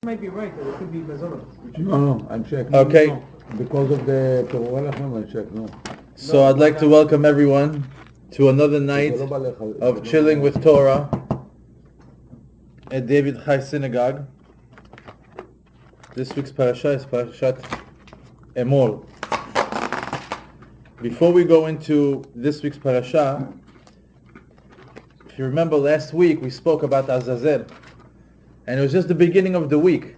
might be right, but it could be Mazonot. No, I'm checking. Okay. No. Because of the Torah, I'm checking. No. So I'd like to welcome everyone to another night of chilling with Torah at David Chai Synagogue. This week's parasha is Parashat Emor. Before we go into this week's parasha, if you remember last week we spoke about Azazel, and it was just the beginning of the week.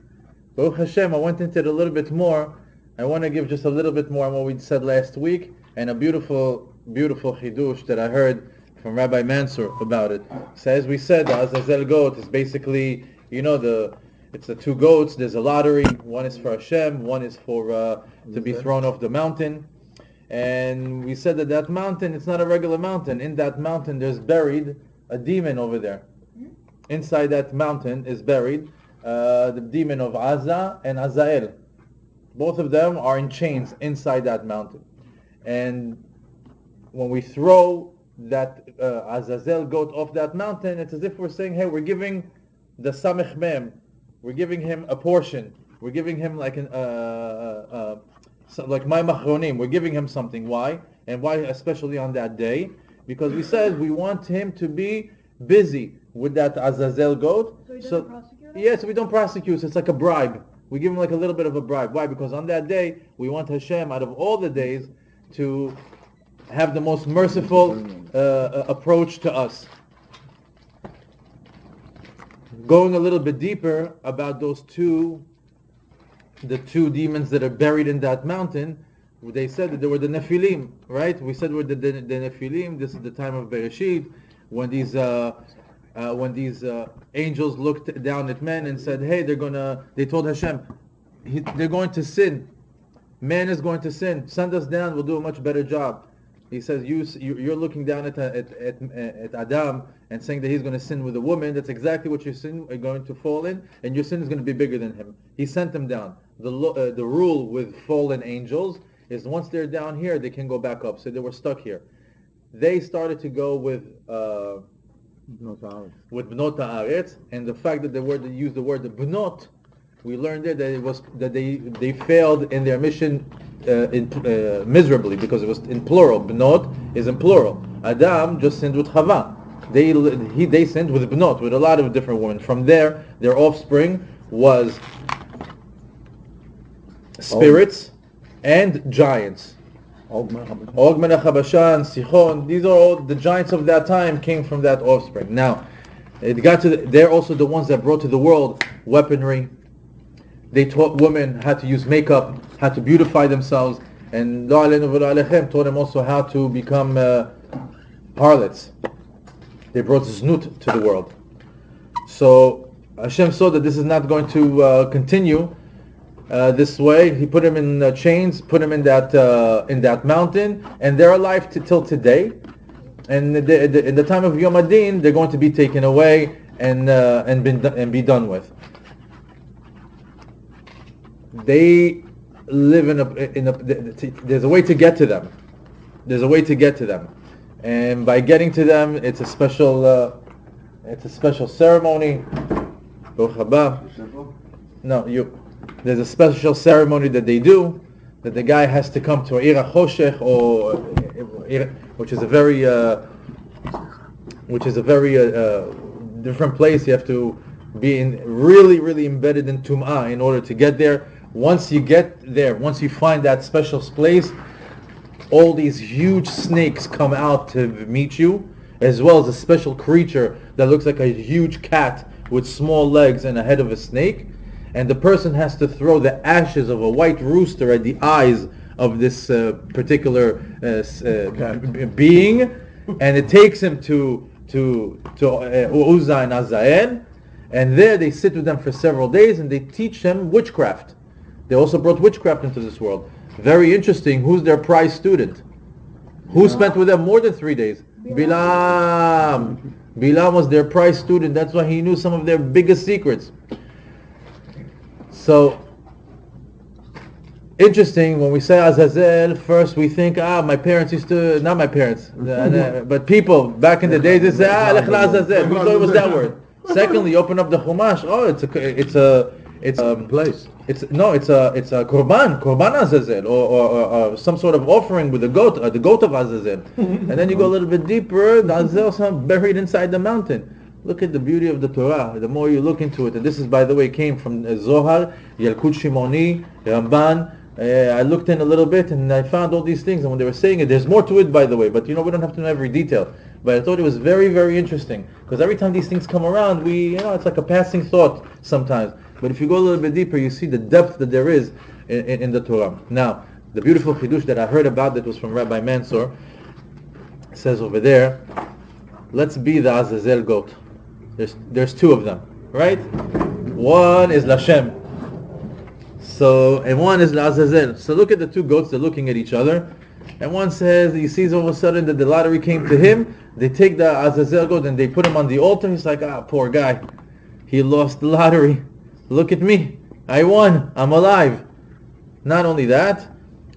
Baruch Hashem, I went into it a little bit more. I want to give just a little bit more on what we said last week, and a beautiful, beautiful chidush that I heard from Rabbi Mansour about it. So as we said, the Azazel goat is basically, it's the two goats. There's a lottery. One is for Hashem. One is for to be thrown off the mountain. And we said that mountain, it's not a regular mountain. In that mountain, there's buried a demon over there. Inside that mountain is buried the demon of Azza and Azael. Both of them are in chains inside that mountain. And when we throw that Azazel goat off that mountain, it's as if we're saying, hey, we're giving the Samech Mem, we're giving him a portion. We're giving him like like my machronim, we're giving him something. Why? And why especially on that day? Because we said we want him to be busy with that Azazel goat. So he doesn't prosecute him? Yes, we don't prosecute. It's like a bribe. We give him like a little bit of a bribe. Why? Because on that day, we want Hashem, out of all the days, to have the most merciful approach to us. Going a little bit deeper about the two demons that are buried in that mountain, they said that they were the Nephilim, right? We said we're the Nephilim. This is the time of Bereshit, when these angels looked down at men and said, hey, they told Hashem, they're going to sin. Man is going to sin. Send us down, we'll do a much better job. He says, you're looking down at Adam and saying that he's going to sin with a woman. That's exactly what your sin are going to fall in, and your sin is going to be bigger than him. He sent them down. The rule with fallen angels is once they're down here, they can go back up. So they were stuck here. They started to go with Bnot Haaretz, and the fact that they used the word Bnot, we learned there that they failed in their mission miserably, because it was in plural. Bnot is in plural. Adam just sinned with Chava. They sinned with Bnot, with a lot of different women. From there, their offspring was spirits and giants. Og Melech Habashan, Sichon, these are all the giants of that time, came from that offspring. Now, it got to they're also the ones that brought to the world weaponry. They taught women how to use makeup, how to beautify themselves, and taught them also how to become harlots. They brought znut to the world. So Hashem saw that this is not going to continue this way. He put them in chains, put them in that mountain, and they're alive till today. And in the time of Yom Adin, they're going to be taken away and be done with. They live there's a way to get to them. There's a way to get to them, and by getting to them, it's a special ceremony. No, there's a special ceremony that they do, that the guy has to come to a Ir HaChoshech, which is a very different place. You have to be really, really embedded in Tum'ah in order to get there. Once you get there, once you find that special place, all these huge snakes come out to meet you, as well as a special creature that looks like a huge cat with small legs and a head of a snake. And the person has to throw the ashes of a white rooster at the eyes of this particular being, and it takes him to Uzzah and Azael, and there they sit with them for several days and they teach them witchcraft. They also brought witchcraft into this world. Very interesting. Who's their prize student? Who spent with them more than 3 days? Bilam. Bilam was their prize student. That's why he knew some of their biggest secrets. So, interesting, when we say Azazel, first we think, my parents used to, not my parents, but people back in the day, they say, Lech Azazel. Who thought it was that word? Secondly, open up the Chumash. It's Place. It's a korban azazel, or some sort of offering with the goat of azazel. And then you go a little bit deeper, the azazel is buried inside the mountain. Look at the beauty of the Torah. The more you look into it, and this is, by the way, came from Zohar, Yalkut Shimoni, Ramban. I looked in a little bit and I found all these things, and when they were saying it, there's more to it, by the way, but we don't have to know every detail. But I thought it was very, very interesting, because every time these things come around, it's like a passing thought sometimes. But if you go a little bit deeper, you see the depth that there is in the Torah. Now, the beautiful chidush that I heard about that was from Rabbi Mansour says over there, let's be the Azazel goat. There's two of them, right? One is Lashem. So, and one is Azazel. So look at the two goats, they're looking at each other. And one says, he sees all of a sudden that the lottery came to him. They take the Azazel goat and they put him on the altar. He's like, poor guy. He lost the lottery. Look at me. I won. I'm alive. Not only that,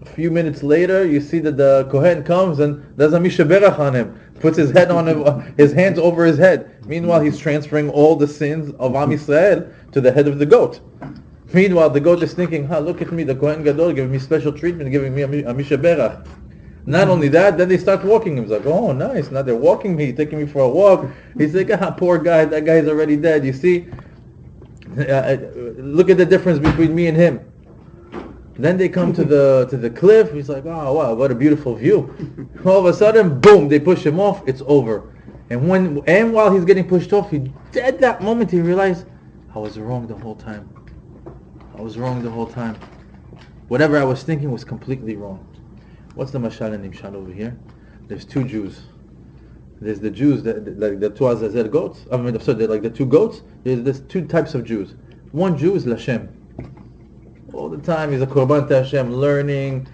a few minutes later, you see that the Kohen comes and does a mishaberach on him. Puts his head on him, his hands over his head. Meanwhile, he's transferring all the sins of Am Yisrael to the head of the goat. Meanwhile, the goat is thinking, look at me, the Kohen Gadol giving me special treatment, giving me a mishaberach. Not only that, then they start walking him. He's like, oh, nice. Now they're walking me, taking me for a walk. He's like, poor guy, that guy's already dead. You see? Look at the difference between me and him. Then they come to the cliff. He's like, oh wow, what a beautiful view. All of a sudden, boom, they push him off. It's over. And while he's getting pushed off, at that moment he realized, I was wrong the whole time. I was wrong the whole time. Whatever I was thinking was completely wrong. What's the mashal and nimshal over here? There's two Jews. There's the Jews, like the two Azazel goats. Like the two goats. There's two types of Jews. One Jew is Lashem. All the time he's a korban to Hashem, learning,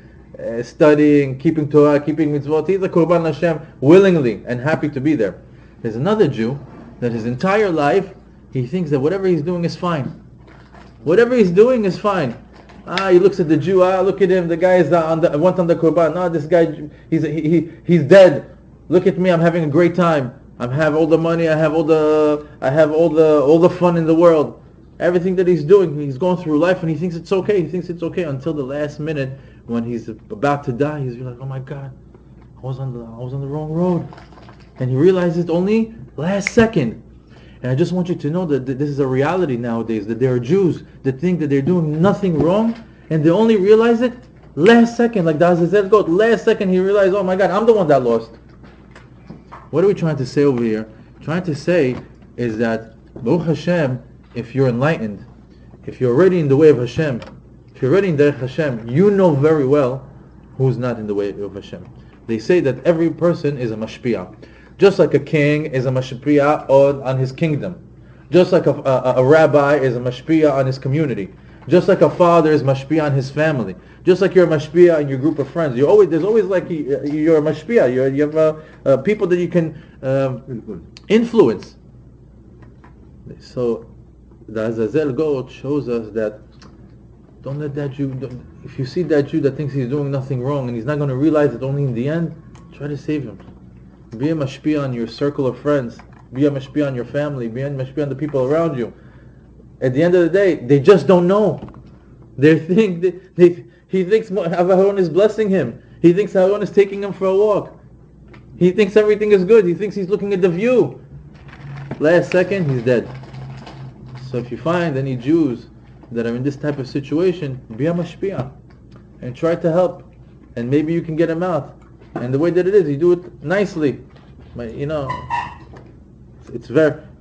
studying, keeping Torah, keeping mitzvot. He's a korban Hashem willingly and happy to be there. There's another Jew that his entire life he thinks that whatever he's doing is fine. Whatever he's doing is fine. He looks at the Jew. Look at him. The guy is went on the korban. This guy, he's dead. Look at me. I'm having a great time. I have all the money. I have all the fun in the world. Everything that he's doing, he's going through life, and he thinks it's okay. He thinks it's okay until the last minute when he's about to die. He's like, oh my God, I was on the wrong road, and he realizes only last second. And I just want you to know that this is a reality nowadays, that there are Jews that think that they're doing nothing wrong, and they only realize it last second, like the Azazel goat. Last second he realized, oh my God, I'm the one that lost. What are we trying to say over here? Trying to say is that, Baruch Hashem, if you're enlightened, if you're already in the way of Hashem, if you're already in Derech Hashem, you know very well who's not in the way of Hashem. They say that every person is a mashpia. Just like a king is a mashpia on his kingdom. Just like a rabbi is a mashpia on his community. Just like a father is mashpia on his family. Just like you're a mashpia in your group of friends. There's always like you're a mashpia. You have people that you can influence. So the Azazel goat shows us that don't let that Jew, if you see that Jew that thinks he's doing nothing wrong and he's not going to realize it only in the end, try to save him. Be a mashpia on your circle of friends. Be a mashpia on your family. Be a mashpia on the people around you. At the end of the day, they just don't know. He thinks Aharon is blessing him. He thinks Aharon is taking him for a walk. He thinks everything is good. He thinks he's looking at the view. Last second, he's dead. So if you find any Jews that are in this type of situation, be a mashpia and try to help. And maybe you can get them out. And the way that it is, you do it nicely. But,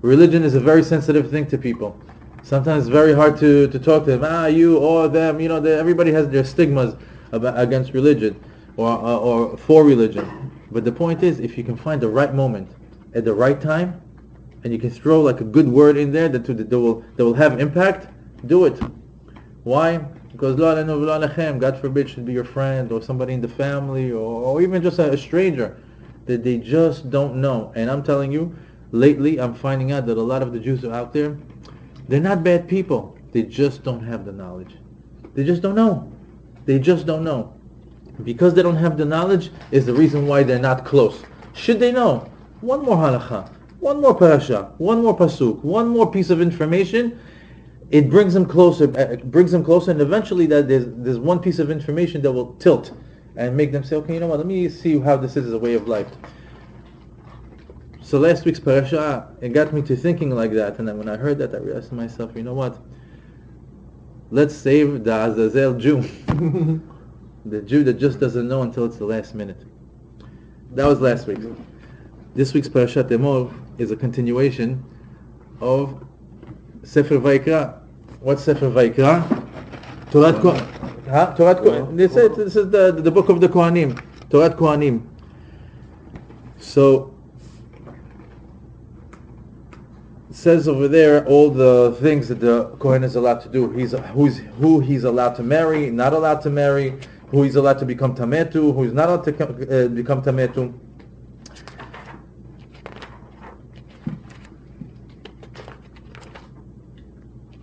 religion is a very sensitive thing to people. Sometimes it's very hard to talk to them. You or them. Everybody has their stigmas against religion or for religion. But the point is, if you can find the right moment at the right time, and you can throw like a good word in there that will have impact, do it. Why? Because God forbid should be your friend or somebody in the family or even just a stranger that they just don't know. And I'm telling you, lately I'm finding out that a lot of the Jews out there, they're not bad people. They just don't have the knowledge. They just don't know. They just don't know. Because they don't have the knowledge is the reason why they're not close. Should they know? One more halakha, one more parasha, one more pasuk, one more piece of information, it brings them closer. And eventually that there's one piece of information that will tilt and make them say, okay, you know what? Let me see how this is as a way of life. So last week's parasha, it got me to thinking like that, and then when I heard that, I realized to myself, you know what? Let's save the Azazel Jew, the Jew that just doesn't know until it's the last minute. That was last week. This week's Parashat Emor is a continuation of Sefer Vayikra. What's Sefer Vayikra? Torah Kohanim. This is the book of the Kohanim. Torah Kohanim. So it says over there all the things that the Kohen is allowed to do. Who he's allowed to marry, not allowed to marry, who he's allowed to become tametu, who he's not allowed to become tametu.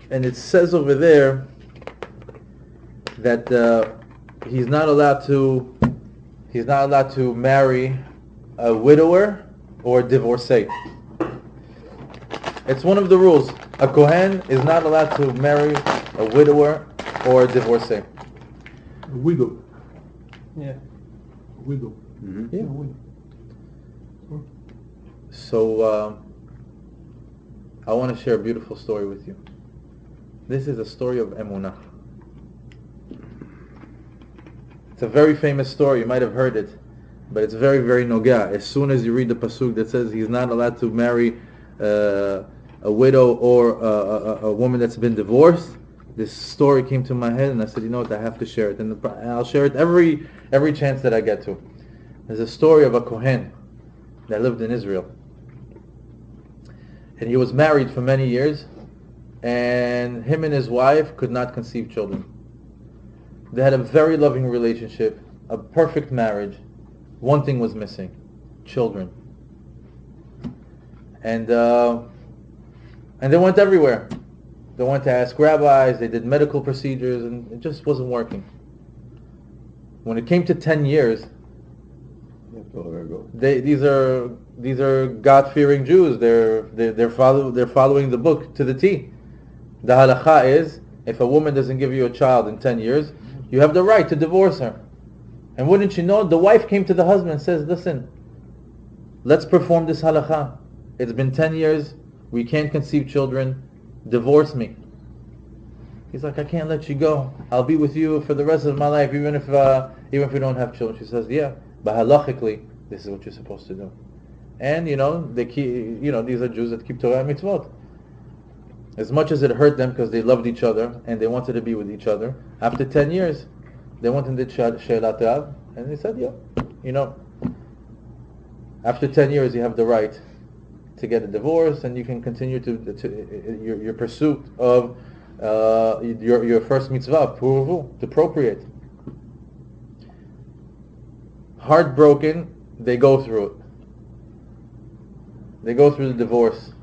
And it says over there that he's not allowed to marry a widower or a divorcee. It's one of the rules. A Kohen is not allowed to marry a widower or a divorcee. A widow. Yeah. A widow. Mm-hmm. Yeah. A widow. So I want to share a beautiful story with you. This is a story of Emunah. It's a very famous story. You might have heard it, but it's very, very noga. As soon as you read the pasuk that says he's not allowed to marry a widow or a woman that's been divorced, this story came to my head, and I said, you know what, I have to share it, and I'll share it every chance that I get to. There's a story of a Kohen that lived in Israel, and he was married for many years, and him and his wife could not conceive children. They had a very loving relationship, a perfect marriage. One thing was missing: children. And they went everywhere. They went to ask rabbis, they did medical procedures, and it just wasn't working. When it came to 10 years, these are God-fearing Jews. They're following the book to the T. The halakha is, if a woman doesn't give you a child in 10 years, you have the right to divorce her. And wouldn't you know, the wife came to the husband and says, listen, let's perform this halakha. It's been 10 years, we can't conceive children, divorce me. He's like, I can't let you go. I'll be with you for the rest of my life, even if we don't have children. She says, yeah, but halachically, this is what you're supposed to do. And they keep, these are Jews that keep Torah and mitzvot. As much as it hurt them because they loved each other and they wanted to be with each other, after 10 years, they went and did She'elat Rav, and they said, yeah, after 10 years you have the right to get a divorce, and you can continue to your pursuit of your first mitzvah, to procreate. Heartbroken, they go through it. They go through the divorce,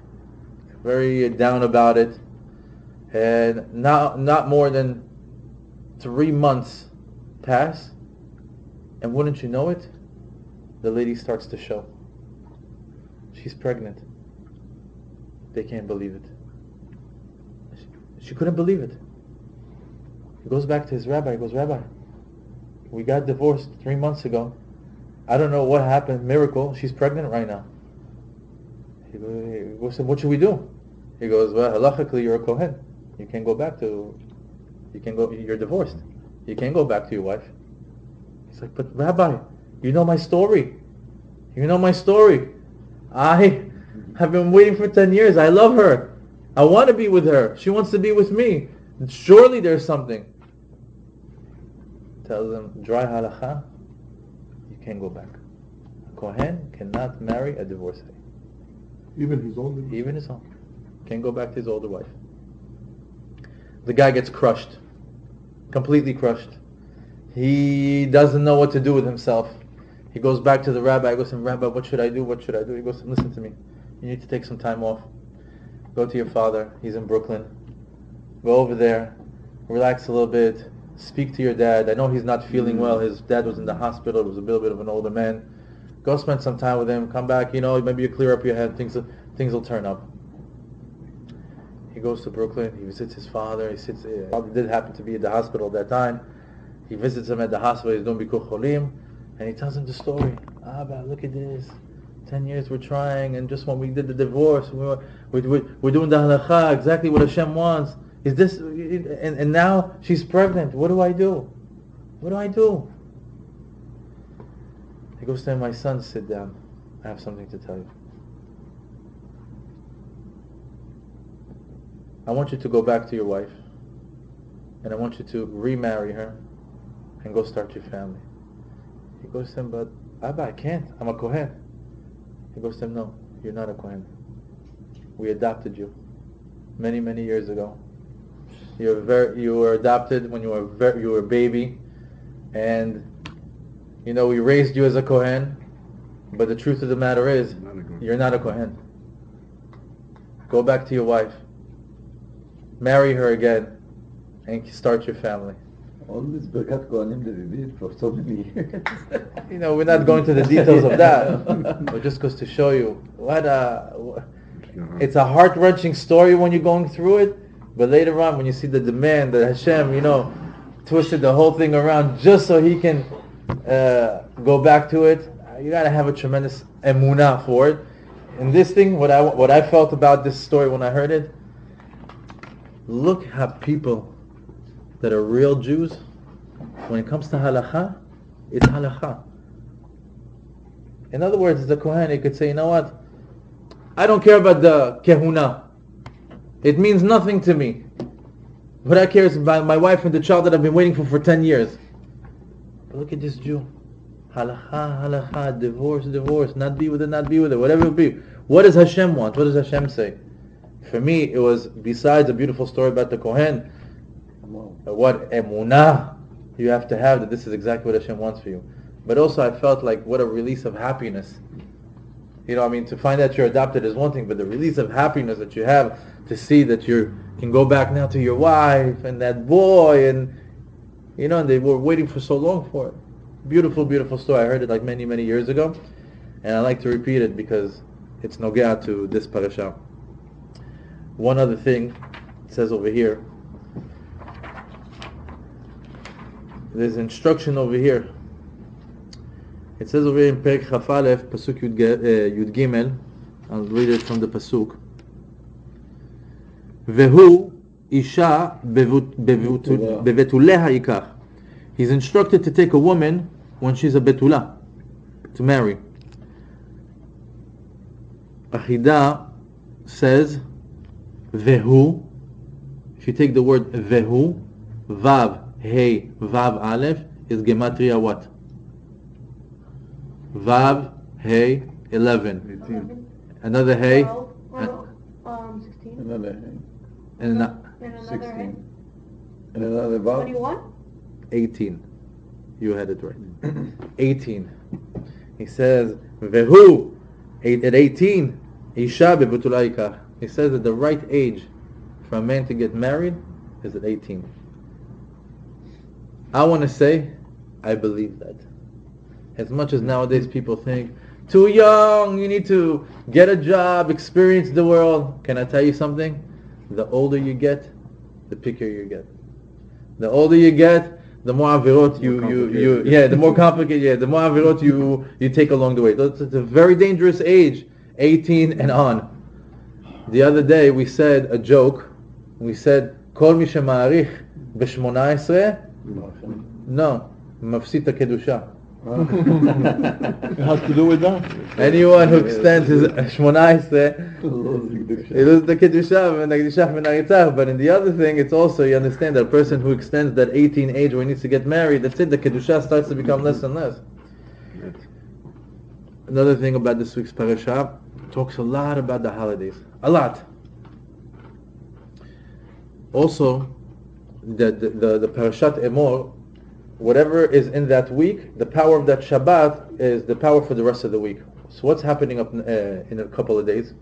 very down about it, and not more than 3 months pass, and wouldn't you know it, the lady starts to show. She's pregnant. They can't believe it. She couldn't believe it. He goes back to his rabbi. He goes, Rabbi, we got divorced 3 months ago. I don't know what happened. Miracle. She's pregnant right now. He goes, what should we do? He goes, well, halachically, you're a Kohen. You can't go back to. You're divorced. You can't go back to your wife. He's like, but Rabbi, you know my story. You know my story. I have been waiting for 10 years. I love her. I want to be with her. She wants to be with me. Surely there's something. Tells him, dry halakha, you can't go back. A Kohen cannot marry a divorcee. Even his own? Even his own. Can't go back to his older wife. The guy gets crushed. Completely crushed. He doesn't know what to do with himself. He goes back to the rabbi. He goes, Rabbi, what should I do? What should I do? He goes, listen to me. You need to take some time off. Go to your father. He's in Brooklyn. Go over there. Relax a little bit. Speak to your dad. I know he's not feeling well. His dad was in the hospital. He was a little bit of an older man. Go spend some time with him. Come back. Maybe you clear up your head. Things will turn up. He goes to Brooklyn. He visits his father. He sits. Father did happen to be at the hospital at that time. He visits him at the hospital. He's doing Bikur Cholim, and he tells him the story. Abba, look at this. 10 years we're trying, and just when we did the divorce, we're doing the halakha, exactly what Hashem wants. Is this? And now she's pregnant. What do I do? What do I do? He goes to him, my son, sit down. I have something to tell you. I want you to go back to your wife, and I want you to remarry her and go start your family. He goes to him, but Abba, I can't. I'm a Kohen. He goes to him, no, you're not a Kohen. We adopted you many, many years ago. You were adopted when you were a baby, and we raised you as a Kohen, but the truth of the matter is, you're not a Kohen. Go back to your wife, marry her again, and start your family. All this Birkat Kohanim that he did for so many years. We're not going to the details of that, but just goes to show you it's a heart-wrenching story when you're going through it, but later on when you see the demand that Hashem, twisted the whole thing around just so he can go back to it, you got to have a tremendous emunah for it. And this thing, what I felt about this story when I heard it, look how people that are real Jews, when it comes to halakha, it's halakha. In other words, the Kohen, he could say, you know what? I don't care about the kehuna. It means nothing to me. What I care is about my wife and the child that I've been waiting for 10 years. But look at this Jew. Halakha, halakha, divorce, not be with it, whatever it be. What does Hashem want? What does Hashem say? For me, it was, besides a beautiful story about the Kohen, what emunah you have to have that this is exactly what Hashem wants for you. But also I felt like what a release of happiness. To find out you're adopted is one thing, but the release of happiness that you have to see that you can go back now to your wife and that boy, and and they were waiting for so long for it. Beautiful, beautiful story. I heard it like many, many years ago, and I like to repeat it because it's nogea to this parasha. One other thing, it says over here, there's instruction over here. It says over here in Perek Chaf Aleph, Pasuk Yud Gimel. I'll read it from the Pasuk. Vehu isha bevetuleha yikach. He's instructed to take a woman when she's a betula, to marry. Achida says vehu. If you take the word vehu, vav, hey, vav, aleph, is gematria what? Vav, hey, 11. 18. Another hey. 16. Another hey. And another 16. hey. And another vav. 21. 18. You had it right. 18. He says, Vehu, at 18, Isha bebutula yikach. He says that the right age for a man to get married is at 18. I want to say, I believe that. As much as nowadays people think, too young, you need to get a job, experience the world. Can I tell you something? The older you get, the pickier you get. The older you get, the more avirot the more complicated, the more avirot you take along the way. It's a very dangerous age, 18 and on. The other day we said a joke. We said, Kol mi shema'arich b-18, no, mafsit kedusha. It has to do with that. Anyone who extends his 18, he loses the kedusha and the kedusha min haritzach. But in the other thing, it's also, you understand, that a person who extends that 18 age where he needs to get married, that's it, the kedusha starts to become less and less. Another thing about this week's parasha, talks a lot about the holidays. A lot. Also, the Parashat Emor, whatever is in that week, the power of that Shabbat is the power for the rest of the week. So what's happening up in a couple of days?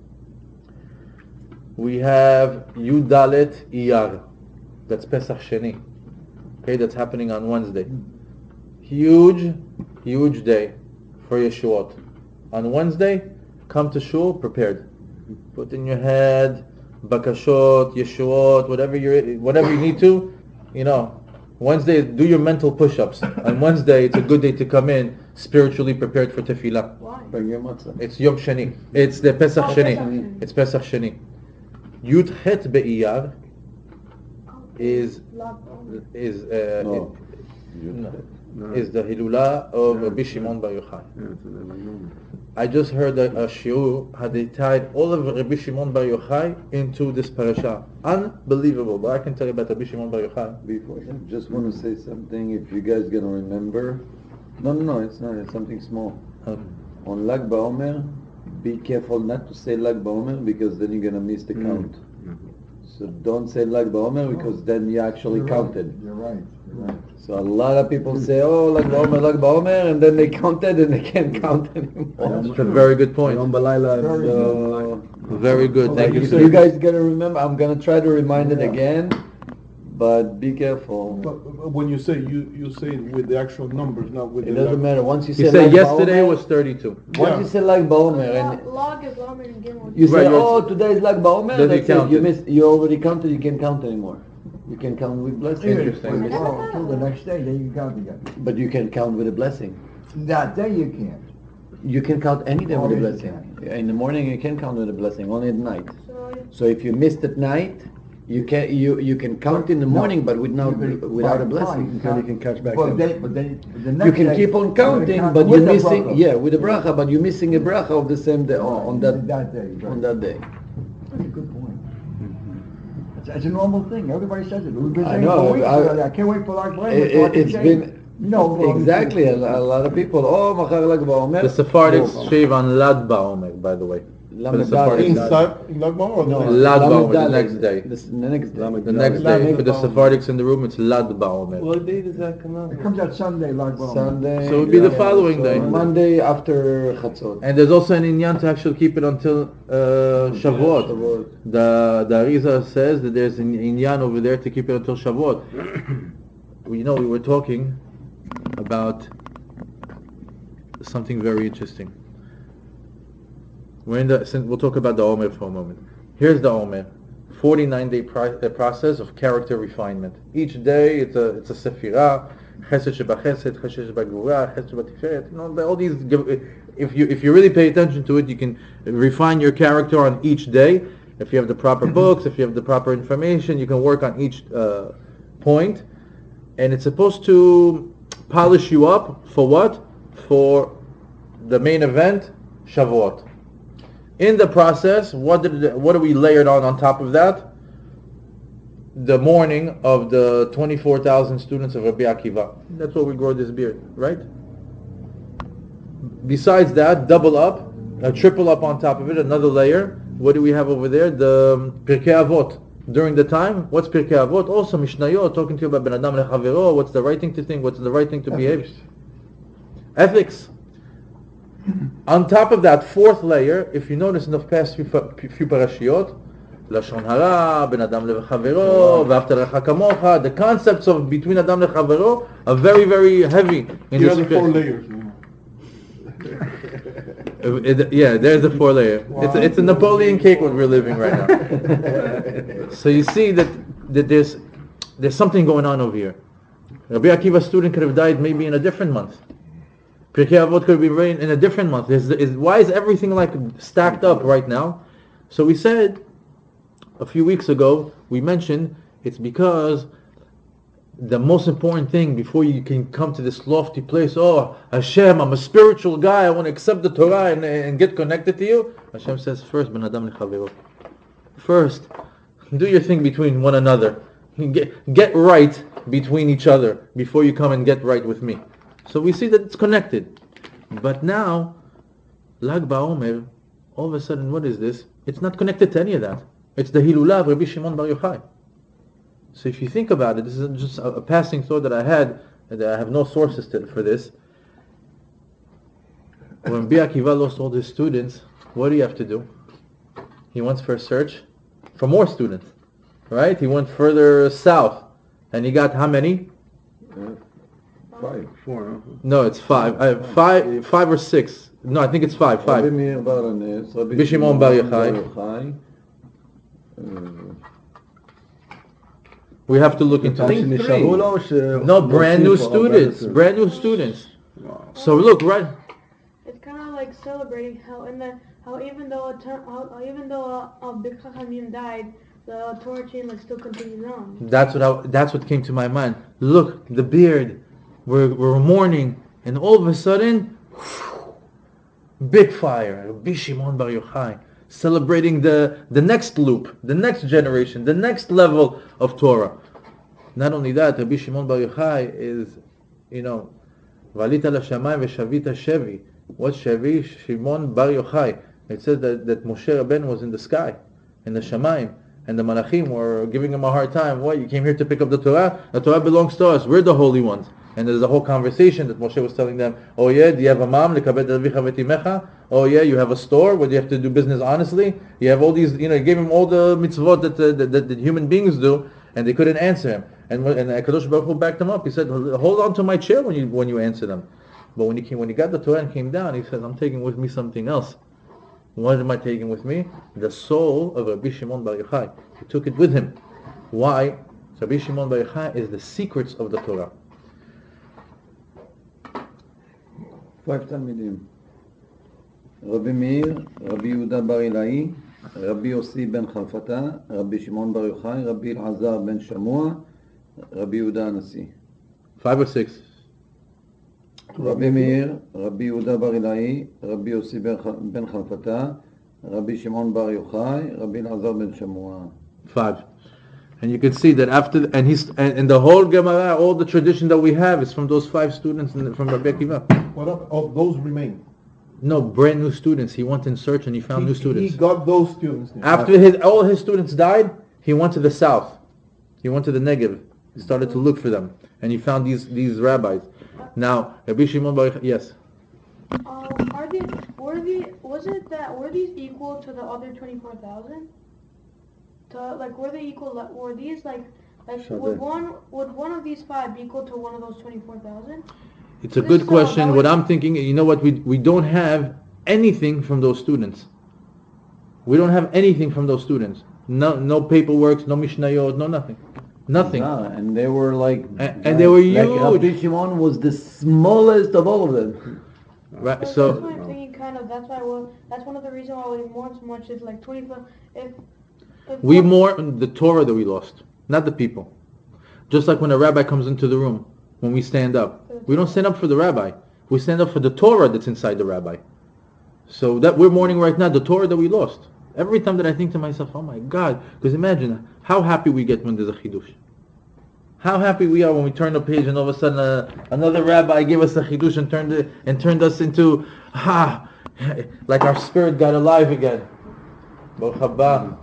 We have Yud Dalet Iyar. That's Pesach Sheni. Okay, that's happening on Wednesday. Huge, huge day for Yeshuot. On Wednesday, come to shul prepared. Put in your head bakashot, yeshuot, whatever you need to, Wednesday, do your mental push-ups. On Wednesday, it's a good day to come in spiritually prepared for tefillah. Why? Bring your matzah. It's Yom Sheni. It's the Pesach Oh, Sheni. Pesach Sheni. It's Pesach Sheni. Yud Het Be'iyar is Love. is No. is the Hilula of Rabbi Shimon Bar Yochai. I just heard a shiur how they tied all of Rabbi Shimon Bar Yochai into this parasha. Unbelievable. But I can tell you about Rabbi Shimon Bar Yochai. Before that, just want to say something. If you guys gonna remember, no, it's not. It's something small. On Lag BaOmer, be careful not to say Lag BaOmer because then you're gonna miss the count. So don't say Lag BaOmer because then you actually counted. You're right. So a lot of people say, oh, Lag BaOmer, and then they counted and they can't count anymore. That's a very good point. So, Very good. Thank you. so you guys gotta remember. I'm gonna try to remind it again, but be careful. But when you say, you say it with the actual numbers, not with It the... doesn't matter. Once you He say said Lag yesterday BaOmer, was 32. once you say Lag BaOmer and Log is longer than Gimel. you Right, say, you're- oh, today is Lag BaOmer, Then you that's it. You counted. missed. You already counted. You can't count anymore. You can count with blessing. Interesting. Until the next day, then you count again. But you can count with a blessing. That day you can't. You can count any day with a Always you blessing. In the morning you can count with a blessing. Only at night. So So if you missed at night, you can count in the morning, but without a blessing. Until you can catch back but then the next You can day, keep on you're gonna counting, count but with you're the missing, bracha. with the bracha, but you're missing a bracha of the same day, on that day. on that day. That's a good point. It's a normal thing. Everybody says it. We've been I saying know, for weeks. I- I can't wait for Lag BaOmer. It- so I can it's say, been no, well, exactly a lot of people. Oh, machar Lag BaOmer. The Sephardics shave on Lad BaOmer, by the way. Lamed For the Sephardics. Daled. Inside, in Lag BaOmer or No, the Lad Lamed BaOmer, the Daled. next day. The next day. The next day. For the Sephardics in the room, it's Lad BaOmer. What day does that come out? It comes out Sunday, Lag BaOmer. Sunday. So it would be the following day. Monday after Chatzot. And there's also an inyan to actually keep it until Shavuot. The Arizal says that there's an inyan over there to keep it until Shavuot. We were talking about something very interesting. We'll talk about the Omer for a moment. Here's the Omer. 49-day process of character refinement. Each day it's a sefirah, chesed shebachesed, chesed shebagvura, chesed shebatiferet. All these. If you really pay attention to it, you can refine your character on each day. If you have the proper books, if you have the proper information, you can work on each point. And it's supposed to polish you up for what? For the main event, Shavuot. In the process, what do we layered on top of that? The mourning of the 24,000 students of Rabbi Akiva. That's why we grow this beard, right? Besides that, double up, triple up on top of it, another layer. What do we have over there? The Pirkei Avot. During the time, what's Pirkei Avot? Also Mishnayot, talking to you about Ben Adam Lechavero, what's the right thing to think, what's the right thing to behave. Ethics. On top of that fourth layer, if you notice in the past few parashiyot, Lashon Hara, Ben Adam Lechavero, V'afta L'recha Kamocha, the concepts of between Adam Lechavero are very, very heavy in Here are this the 4 layers. there's the 4 layer. Wow. It's a Napoleon cake what we're living right now. So you see that there's something going on over here. Rabbi Akiva's student could have died maybe in a different month. Pirkei Avot could be written in a different month. Why is everything like stacked up right now? So we said a few weeks ago, we mentioned it's because the most important thing before you can come to this lofty place, oh Hashem, I'm a spiritual guy, I want to accept the Torah and get connected to you. Hashem says first, Ben Adam Lechavero. First, do your thing between one another. Get right between each other before you come and get right with me. So we see that it's connected. But now, Lag BaOmer, all of a sudden, what is this? It's not connected to any of that. It's the Hilula of Rabbi Shimon Bar Yochai. So if you think about it, this is just a passing thought that I had, and I have no sources for this. When Rabbi Akiva lost all his students, what do you have to do? He went for a search for more students, right? He went further south, and he got how many? 5. 4, No, it's 5. 5 or 6. No, I think it's 5. Rabbi Meir Bar Anes, Rabbi Shimon Bar Yochai. We have to look into think it. three. No, brand new students. Brand new students. So look, right? It's kind of like celebrating how even though a big Chachamim died, the Torah chain like still continues on. That's what came to my mind. Look, the beard. We're mourning, and all of a sudden, big fire. Rabbi Shimon Bar Yochai, celebrating the next loop, the next generation, the next level of Torah. Not only that, Rabbi Shimon Bar Yochai is, Valita l'shamayim v'shavita shevi. What's shevi? Shimon Bar Yochai. It says that Moshe Rabbeinu was in the sky, in the shamayim, and the malachim were giving him a hard time. What? You came here to pick up the Torah? The Torah belongs to us. We're the holy ones. And there's a whole conversation that Moshe was telling them. Oh yeah, do you have a mom? Oh yeah, you have a store where you have to do business honestly. You have all these, he gave him all the mitzvot that human beings do, and they couldn't answer him. And Kadosh Baruch Hu backed him up. He said, hold on to my chair when you answer them. But when he got the Torah and came down, he said, I'm taking with me something else. What am I taking with me? The soul of Rabbi Shimon Bar Yochai. He took it with him. Why? So Rabbi Shimon Bar Yochai is the secrets of the Torah. 5 תלמידים. רבי מאיר, רבי יהודה בר אילאי, רבי יוסי בן חלפתה, רבי שמעון בר יוחאי, רבי אלעזר בן שמוע, רבי יהודה הנשיא. 5 or 6? רבי מאיר, רבי יהודה בר אילאי, רבי יוסי בן חלפתה, רבי שמעון בר יוחאי, רבי אלעזר בן שמוע. 5. And you can see that after, and the whole Gemara, all the tradition that we have is from those 5 students from Rabbi Akiva. What up? Oh, those remain. No, brand new students. He went in search and he found new students. He got those students. After all his students died, he went to the south. He went to the Negev. He started to look for them, and he found these rabbis. Now, Rabbi Shimon Bar Yochai, yes. Were these equal to the other 24,000? Were they equal? Were these would one of these 5 be equal to one of those 24,000? It's a good question. What I'm thinking, you know what? We don't have anything from those students. We don't have anything from those students. No paperwork, no mishnayot, no nothing. Nothing. And they were and they were huge. Rabbi Shimon was the smallest of all of them. Right. That's So why I'm thinking that's one of the reasons why we mourn so much is like 24. we mourn the Torah that we lost, not the people. Just like when a rabbi comes into the room, when we stand up, we don't stand up for the rabbi. We stand up for the Torah that's inside the rabbi. So that we're mourning right now, the Torah that we lost. Every time that I think to myself, oh my God, because imagine how happy we get when there's a chidush. How happy we are when we turn the page and all of a sudden another rabbi gave us a chidush and turned us into, like our spirit got alive again. Baruch haba.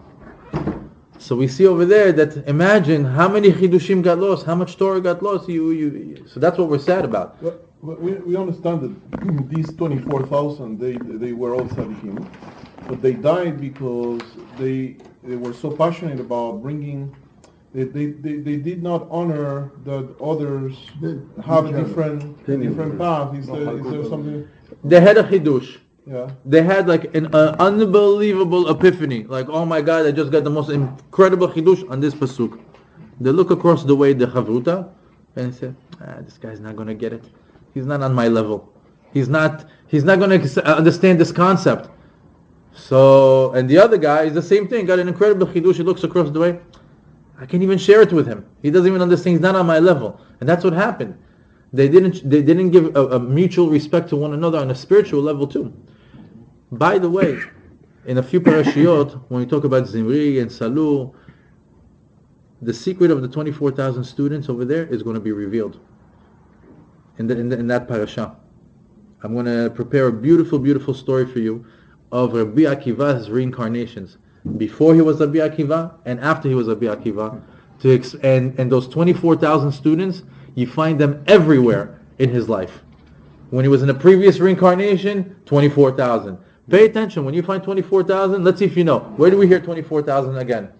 So we see over there that imagine how many chidushim got lost, how much Torah got lost. So that's what we're sad about. But we understand that these 24,000 they were all tzaddikim, but they died because they were so passionate about bringing. They did not honor that others have a different path. Is there something? They had a chidush. Yeah. They had like an unbelievable epiphany. Like, oh my God, I just got the most incredible chidush on this pasuk. They look across the way, the chavruta, and they say, this guy's not going to get it. He's not on my level. He's not going to understand this concept. So, and the other guy is the same thing. Got an incredible chidush. He looks across the way. I can't even share it with him. He doesn't even understand. He's not on my level. And that's what happened. They didn't give a mutual respect to one another on a spiritual level too. By the way, in a few parashiyot, when we talk about Zimri and Salu, the secret of the 24,000 students over there is going to be revealed in that parasha. I'm going to prepare a beautiful, beautiful story for you of Rabbi Akiva's reincarnations. Before he was Rabbi Akiva and after he was Rabbi Akiva. And those 24,000 students, you find them everywhere in his life. When he was in a previous reincarnation, 24,000. Pay attention, when you find 24,000, let's see if you know. Where do we hear 24,000 again?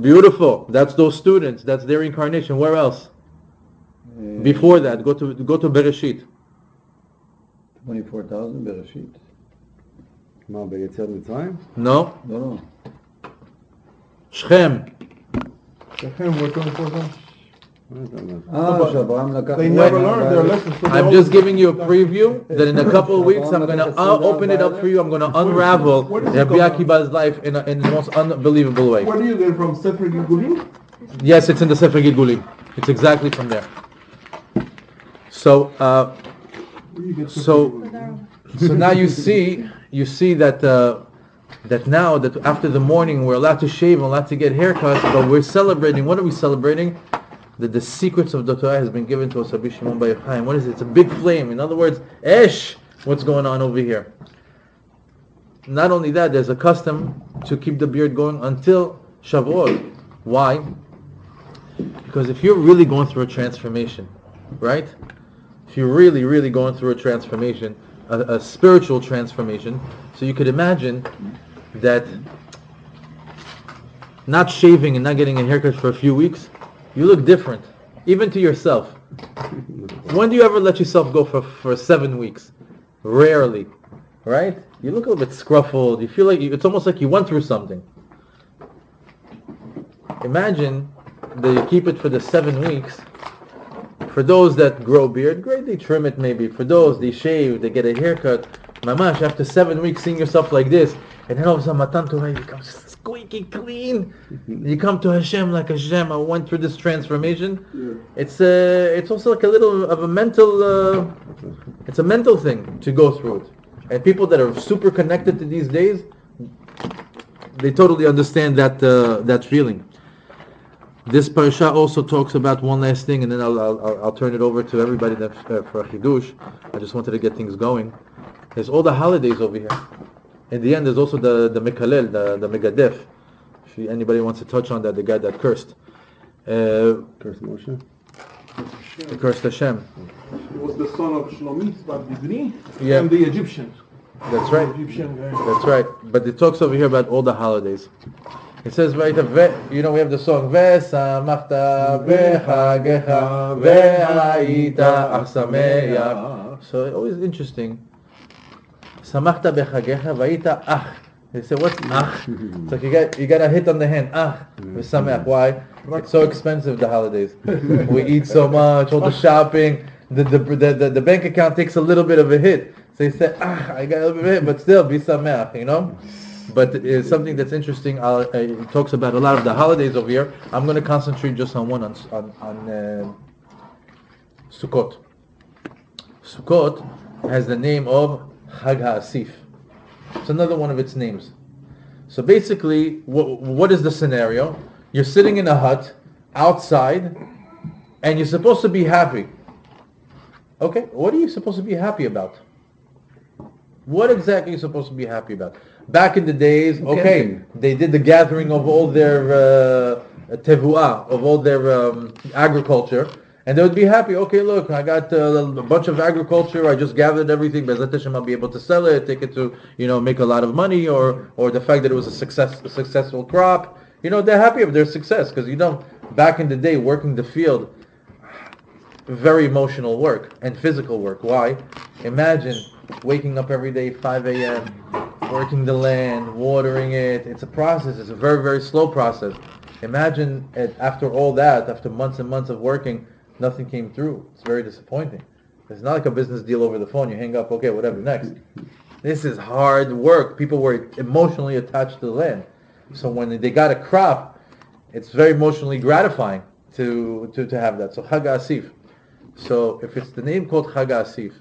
Beautiful. That's those students. That's their incarnation. Where else? Before that, go to Bereshit. 24,000 Bereshit. מה, ביציאת מצרים? No. No. Shechem. Shechem were 24,000. שאברהם לקח... They never learned their lessons. So I'm just giving you a preview that in a couple of weeks I'm going to open it up for you. I'm going to unravel Rabbi Akiva's life in the most unbelievable way. Where do you get from Sefer Gilgulim? Yes, it's in the Sefer Gilgulim. It's exactly from there. So, Where do you get Sefer so Gilgulim? now you see that that now that after the morning we're allowed to shave and allowed to get haircuts, but we're celebrating. What are we celebrating? That the secrets of the Torah has been given to us. Rabbi Shimon Bar Yochai. What is it? It's a big flame. In other words, Esh. What's going on over here? Not only that, there's a custom to keep the beard going until Shavuot. Why? Because if you're really going through a transformation, right? If you're really, really going through a transformation, a spiritual transformation, so you could imagine that not shaving and not getting a haircut for a few weeks, you look different, even to yourself. When do you ever let yourself go for 7 weeks? Rarely, right? You look a little bit scruffled. You feel like it's almost like you went through something. Imagine that you keep it for the 7 weeks. For those that grow beard, great, they trim it maybe. For those, they shave, they get a haircut. Mamash, after 7 weeks seeing yourself like this, and then all of a sudden, Matan Torah becomes squeaky clean. You come to Hashem like Hashem, I went through this transformation. Yeah. It's also like a little of a mental, it's a mental thing to go through it. And people that are super connected to these days, they totally understand that feeling. This parasha also talks about one last thing, and then I'll turn it over to everybody for a chidush. I just wanted to get things going. There's all the holidays over here. In the end, there's also the Mekalel, the Megadef. If anybody wants to touch on that, the guy that cursed. Cursed Moshe? He cursed Hashem. He was the son of Shlomit, Dibri, Yeah. and the Egyptians. That's right. The Egyptian guy. That's right. But it talks over here about all the holidays. It says, right, we have the song, Ve'samachta bechagecha ve'ayita ach sameach. So it's always interesting. Samachta bechagecha ve'ayita ach. They say, what's ach? It's like you got a hit on the hand. Ach, v'sameach. Why? It's so expensive, the holidays. We eat so much, all the shopping. The bank account takes a little bit of a hit. So you say, I got a little bit of a hit, but still, be sameach, But it's something that's interesting. It talks about a lot of the holidays over here. I'm going to concentrate just on one, on Sukkot. Sukkot has the name of Chag HaAsif. It's another one of its names. So basically, what is the scenario? You're sitting in a hut outside, and you're supposed to be happy. Okay, what are you supposed to be happy about? What exactly are you supposed to be happy about? Back in the days, okay, they did the gathering of all their tevuah, of all their agriculture, and they would be happy. Okay, look, I got a bunch of agriculture. I just gathered everything. Bezat Hashem, I'll be able to sell it, take it to make a lot of money, or the fact that it was a successful crop. They're happy of their success because back in the day, working the field, very emotional work and physical work. Why? Imagine waking up every day 5 a.m., working the land, watering it. It's a process. It's a very, very slow process. Imagine after all that, after months and months of working, nothing came through. It's very disappointing. It's not like a business deal over the phone. You hang up, okay, whatever, next. This is hard work. People were emotionally attached to the land. So when they got a crop, it's very emotionally gratifying to have that. So Chag HaAsif. So if it's the name called Chag HaAsif,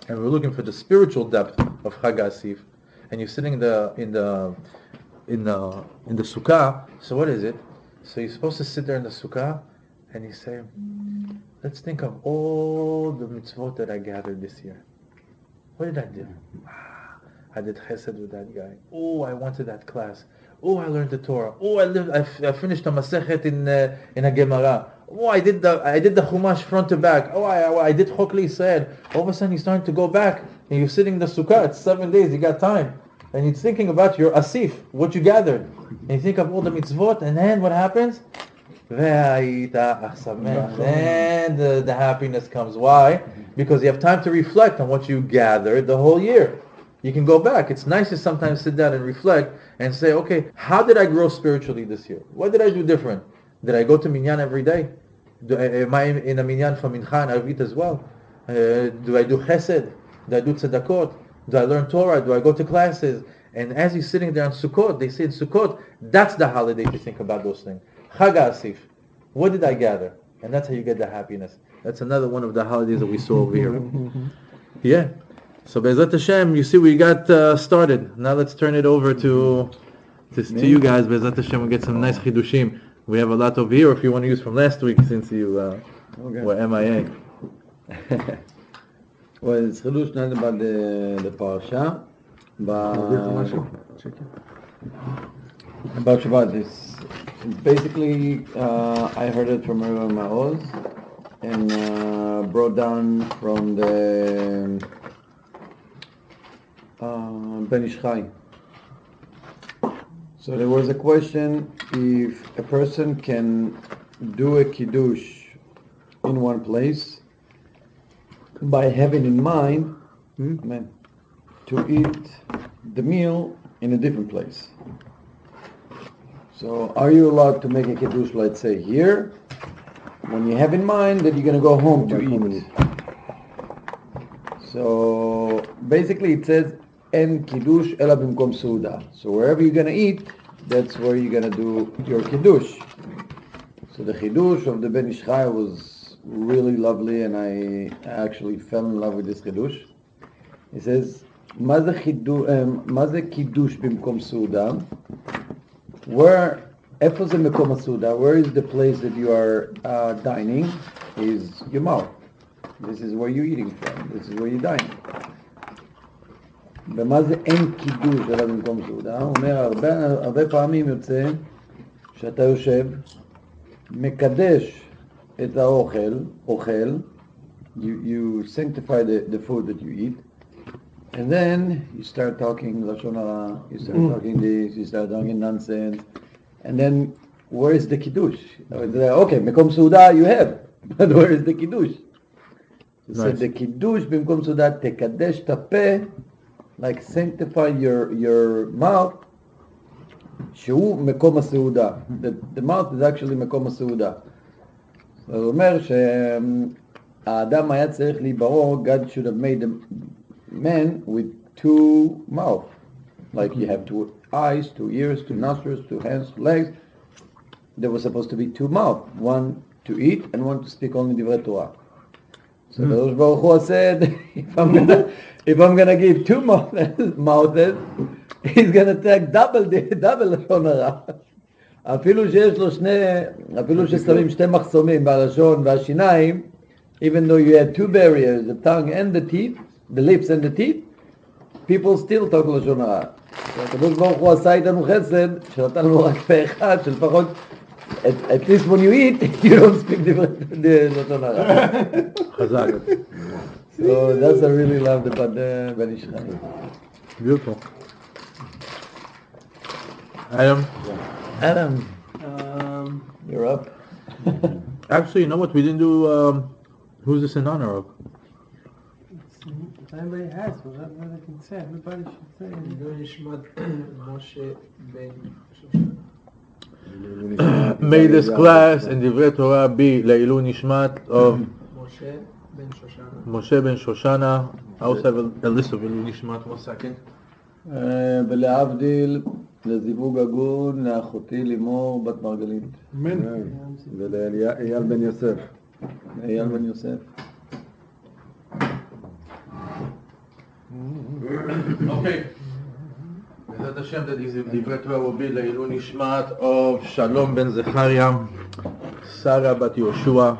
and we're looking for the spiritual depth of Chag HaAsif, and you're sitting in the sukkah, so what is it? So you're supposed to sit there in the sukkah, and you say, let's think of all the mitzvot that I gathered this year. What did I do? I did chesed with that guy. Oh, I went to that class. Oh, I learned the Torah. Oh, I finished the Masechet in a Gemara. Oh, I did the Chumash front to back. Oh, I did Chok L'Yisrael. All of a sudden, you're starting to go back, and you're sitting in the sukkah. It's 7 days. You got time, and you're thinking about your asif, what you gathered, and you think of all the mitzvot. And then what happens? Then the happiness comes. Why? Because you have time to reflect on what you gathered the whole year. You can go back. It's nice to sometimes sit down and reflect and say, okay, how did I grow spiritually this year? What did I do different? Did I go to minyan every day? Am I in a minyan for mincha and arvit as well? Do I do chesed? Do I do tzedakot? Do I learn Torah? Do I go to classes? And as you're sitting there on Sukkot, they say in Sukkot, that's the holiday to think about those things. Chag Asif. What did I gather? And that's how you get the happiness. That's another one of the holidays that we saw over here. Yeah. So Be'ezrat Hashem, you see we got started. Now let's turn it over to you guys. Be'ezrat Hashem, we'll get some nice chidushim. We have a lot over here, if you want to use from last week, since you were MIA. Well, it's chidush not about the parsha, but about Shabbat. It's basically, I heard it from Rabbi Maoz, and brought down from the Ben Ish Chai. So there was a question if a person can do a kiddush in one place by having in mind to eat the meal in a different place. So are you allowed to make a kiddush, let's say here, when you have in mind that you're going to go home to eat? So basically it says en kiddush ela bimkom suda. So wherever you're going to eat, that's where you're going to do your kiddush. So the kiddush of the Ben Ish Chai was really lovely, and I actually fell in love with this kiddush. It says, מה זה קידוש במקום סעודה? איפה זה מקום הסעודה? Where is the place that you are dining? Is your mouth. This is where you're eating from. This is where you're dining. ומה זה אין קידוש אלא במקום סעודה? הוא אומר, הרבה פעמים יוצא שאתה יושב, מקדש את האוכל, you sanctify the food that you eat, and then you start talking Lashon Hara, you start talking this, you start talking nonsense, and then where is the kiddush? Okay, Mekom Suda you have, but where is the kiddush? He said the kiddush במקום סעודה, תקדש את הפה, like sanctify your mouth, שהוא מקום הסעודה. The mouth is actually מקום הסעודה. זאת אומרת שהאדם היה צריך להיברוא, God should have made a man with two mouths. Like you have two eyes, two ears, two nostrils, two hands, two legs. There was supposed to be two mouths, one to eat and one to speak only divrei Torah. So the Baruch Hu said, if I'm gonna give two mouths, he's gonna take double לשון הרע. אפילו ששמים שתי מחסומים בלשון והשיניים, even though you had two barriers, the tongue and the teeth, the lips and the teeth, people still talk לשון הרע. הקדוש ברוך הוא עשה איתנו חסד, שנתן לנו רק פה אחד, שלפחות, at least when you eat, you don't speak לשון הרע. חזק. So that's I really loved about the Ben Ish Chai. Beautiful. Adam, You're up. actually, you know what? We didn't do, who's this in honor of? If anybody has, whatever they can say, everybody should say. May this class and Divrei Torah be Le'ilu Nishmat of Moshe ben Shoshana. I also have a list of Le'ilu Nishmat. 1 second. ולהבדיל, לזיווג הגון, לאחותי לימור בת מרגלית. אמן. ולאייל בן יוסף. אייל בן יוסף. Okay. Bezrat Hashem, that is Divrei Torah will be Le'ilu Nishmat of Shalom ben Zechariah, Sarah bat Yoshua,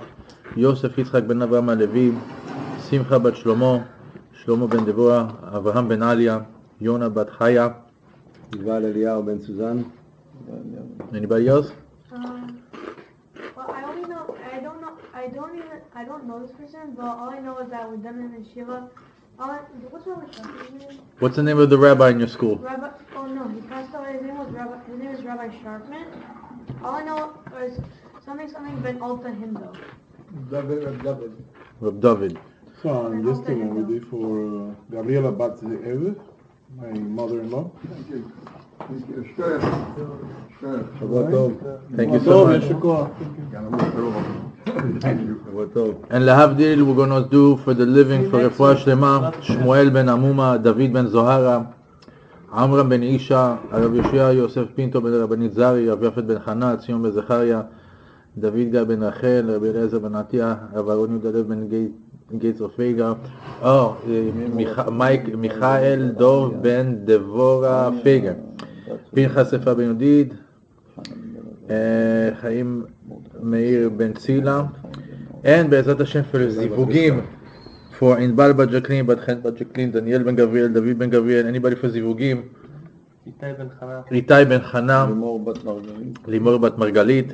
Yosef Yitzchak ben Avraham HaLevi, Simcha bat Shlomo, Shlomo ben Devorah, Avraham ben Alia, Yona bat Chaya. יובל אליהו בן סוזן. Anybody else? Well, I don't know this person, but all I know is that with them in the Shiva, what's Rabbi Sharpman's name? What's the name of the rabbi in your school? He passed away. His name is Rabbi Sharpman. All I know is something Ben Alta Hindo. Reb David. So yesterday we did for Gabriela Bat Ze'ev. my mother-in-law. Thank you. Thank you. Sure. Sure. שבוע טוב. Thank you so much. יישר כוח. Thank you. שבוע טוב. And להבדיל, we're going to do for the living, for רפואה שלמה, שמואל בן עמומה, דוד בן זוהרה, עמרם בן אישה, הרב יושע יוסף פינטו בן רבנית זרי, רב יפת בן חנה, ציון בן זכריה, דוד גיא בן רחל, רבי אליעזר בן עטיה, רב אהרון יהודה לב בן גייץ אופייגה, מיכאל דוב בן דבורה פייגה, פנחס יפה בן ידיד, חיים מאיר בן צילה, and בעזרת השם for זיווגים, for ענבל בת ג'קלין, בת חן בת ג'קלין, דניאל בן גבריאל, דוד בן גבריאל, anybody for זיווגים, איתי בן חנה, לימור בת מרגלית,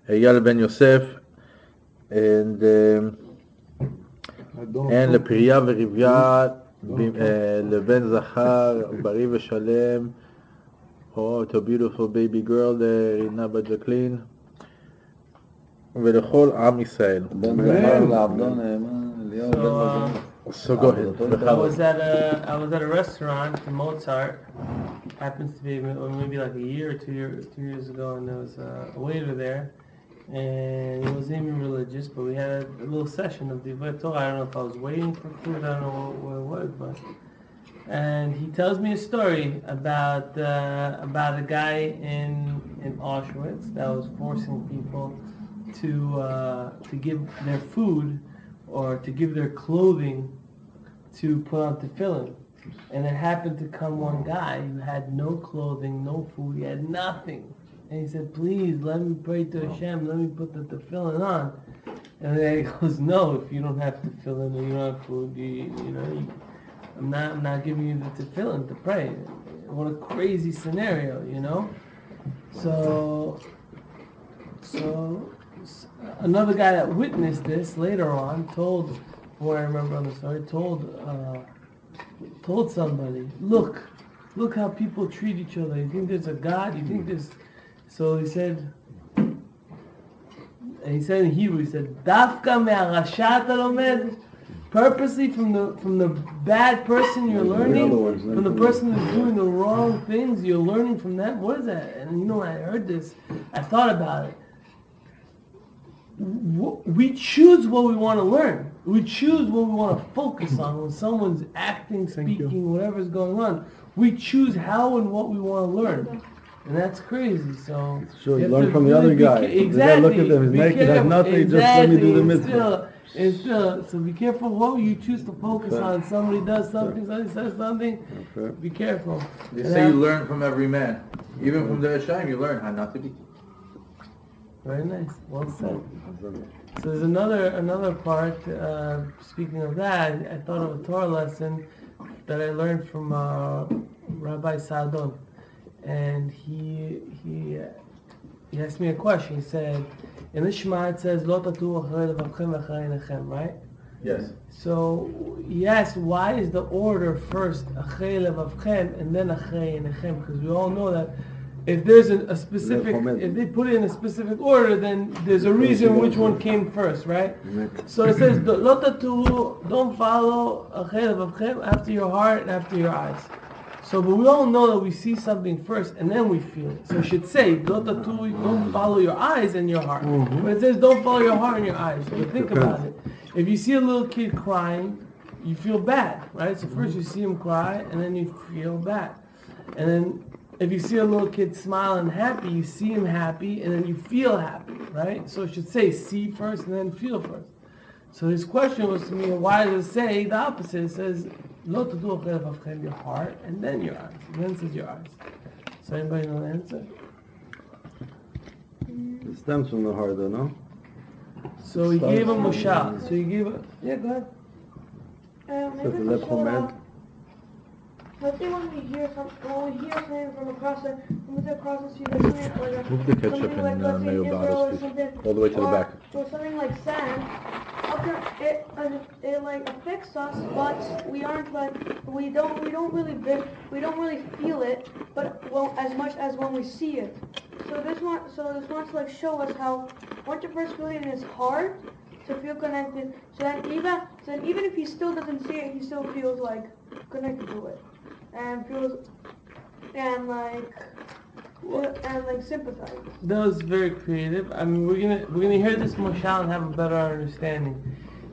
אייל בן יוסף, and לפריה ורביה, לבן זכר, בריא ושלם, to a beautiful baby girl, רינה בת ג'קלין, ולכל עם ישראל. So go ahead. I was at a restaurant in Mozart. Happens to be maybe like a year or 2 years ago, and there was a waiter there, and he wasn't even religious, but we had a little session of Divrei Torah. I don't know if I was waiting for food. I don't know what it was, but and he tells me a story about a guy in Auschwitz that was forcing people to give their food or to give their clothing to put on tefillin. And there happened to come one guy who had no clothing, no food, he had nothing. And he said, please, let me pray to Hashem, let me put the tefillin on. And then he goes, no, if you don't have tefillin or you don't have food, I'm not giving you the tefillin to pray. What a crazy scenario, you know? So another guy that witnessed this later on told, before I remember on the story, told somebody, look how people treat each other. You think there's a God? You think there's... So he said in Hebrew, he said, Dafka me'arashat alomed, purposely from the bad person you're learning, from the person who's doing the wrong things, you're learning from them. What is that? And when I heard this, I thought about it. We choose what we want to learn. We choose what we want to focus on when someone's acting, speaking, whatever's going on. We choose how and what we want to learn. And that's crazy. So sure, you learn from the other guy. Exactly. Look at them. He's making has nothing. Exactly. Just let me do the mitzvah. So be careful what you choose to focus on. Somebody does something, somebody says something. Be careful. They say you learn from every man. Even from the Hashem, you learn how not to be. Very nice. Well said. So there's another part. Speaking of that, I thought of a Torah lesson that I learned from Rabbi Sadon, and he asked me a question. He said, in the Shema it says, "Lo tatu acharei levavchem v'acharei einechem," right? Yes. So he asked, why is the order first acharei levavchem and then acharei einechem? Because we all know that if there's a specific, if they put it in a specific order, then there's a reason which one came first, right? So it says, "Lo tatu," don't follow acharei levavchem, after your heart and after your eyes. So, but we all know that we see something first and then we feel it. So it should say, "Lo tatu," don't follow your eyes and your heart. But it says, don't follow your heart and your eyes. But think about it. If you see a little kid crying, you feel bad, right? So first you see him cry and then you feel bad. And then if you see a little kid smile and happy, you see him happy and then you feel happy, right? So it should say see first and then feel first. So his question was to me, why does it say the opposite? It says, "Lo tadu acharei levavchem," your heart, and then your eyes. And then it says your eyes. So anybody know the answer? It stems from the heart, though, no? So he gave a mushal. So he gave a... Yeah, go ahead. Maybe the left hand. let's say when we hear something from across the street, like something Move the ketchup something like, and let's say mayo Israel bottles, or please. something, All the way to the back. or something like sand. It like affects us, but we aren't like we don't really feel it, but as much as when we see it. So this wants to like show us how once a person feels it in his heart, to feel connected. So then even if he still doesn't see it, he still feels like connected to it, and feels and like sympathize. That was very creative. I mean, we're gonna hear this Mashal and have a better understanding.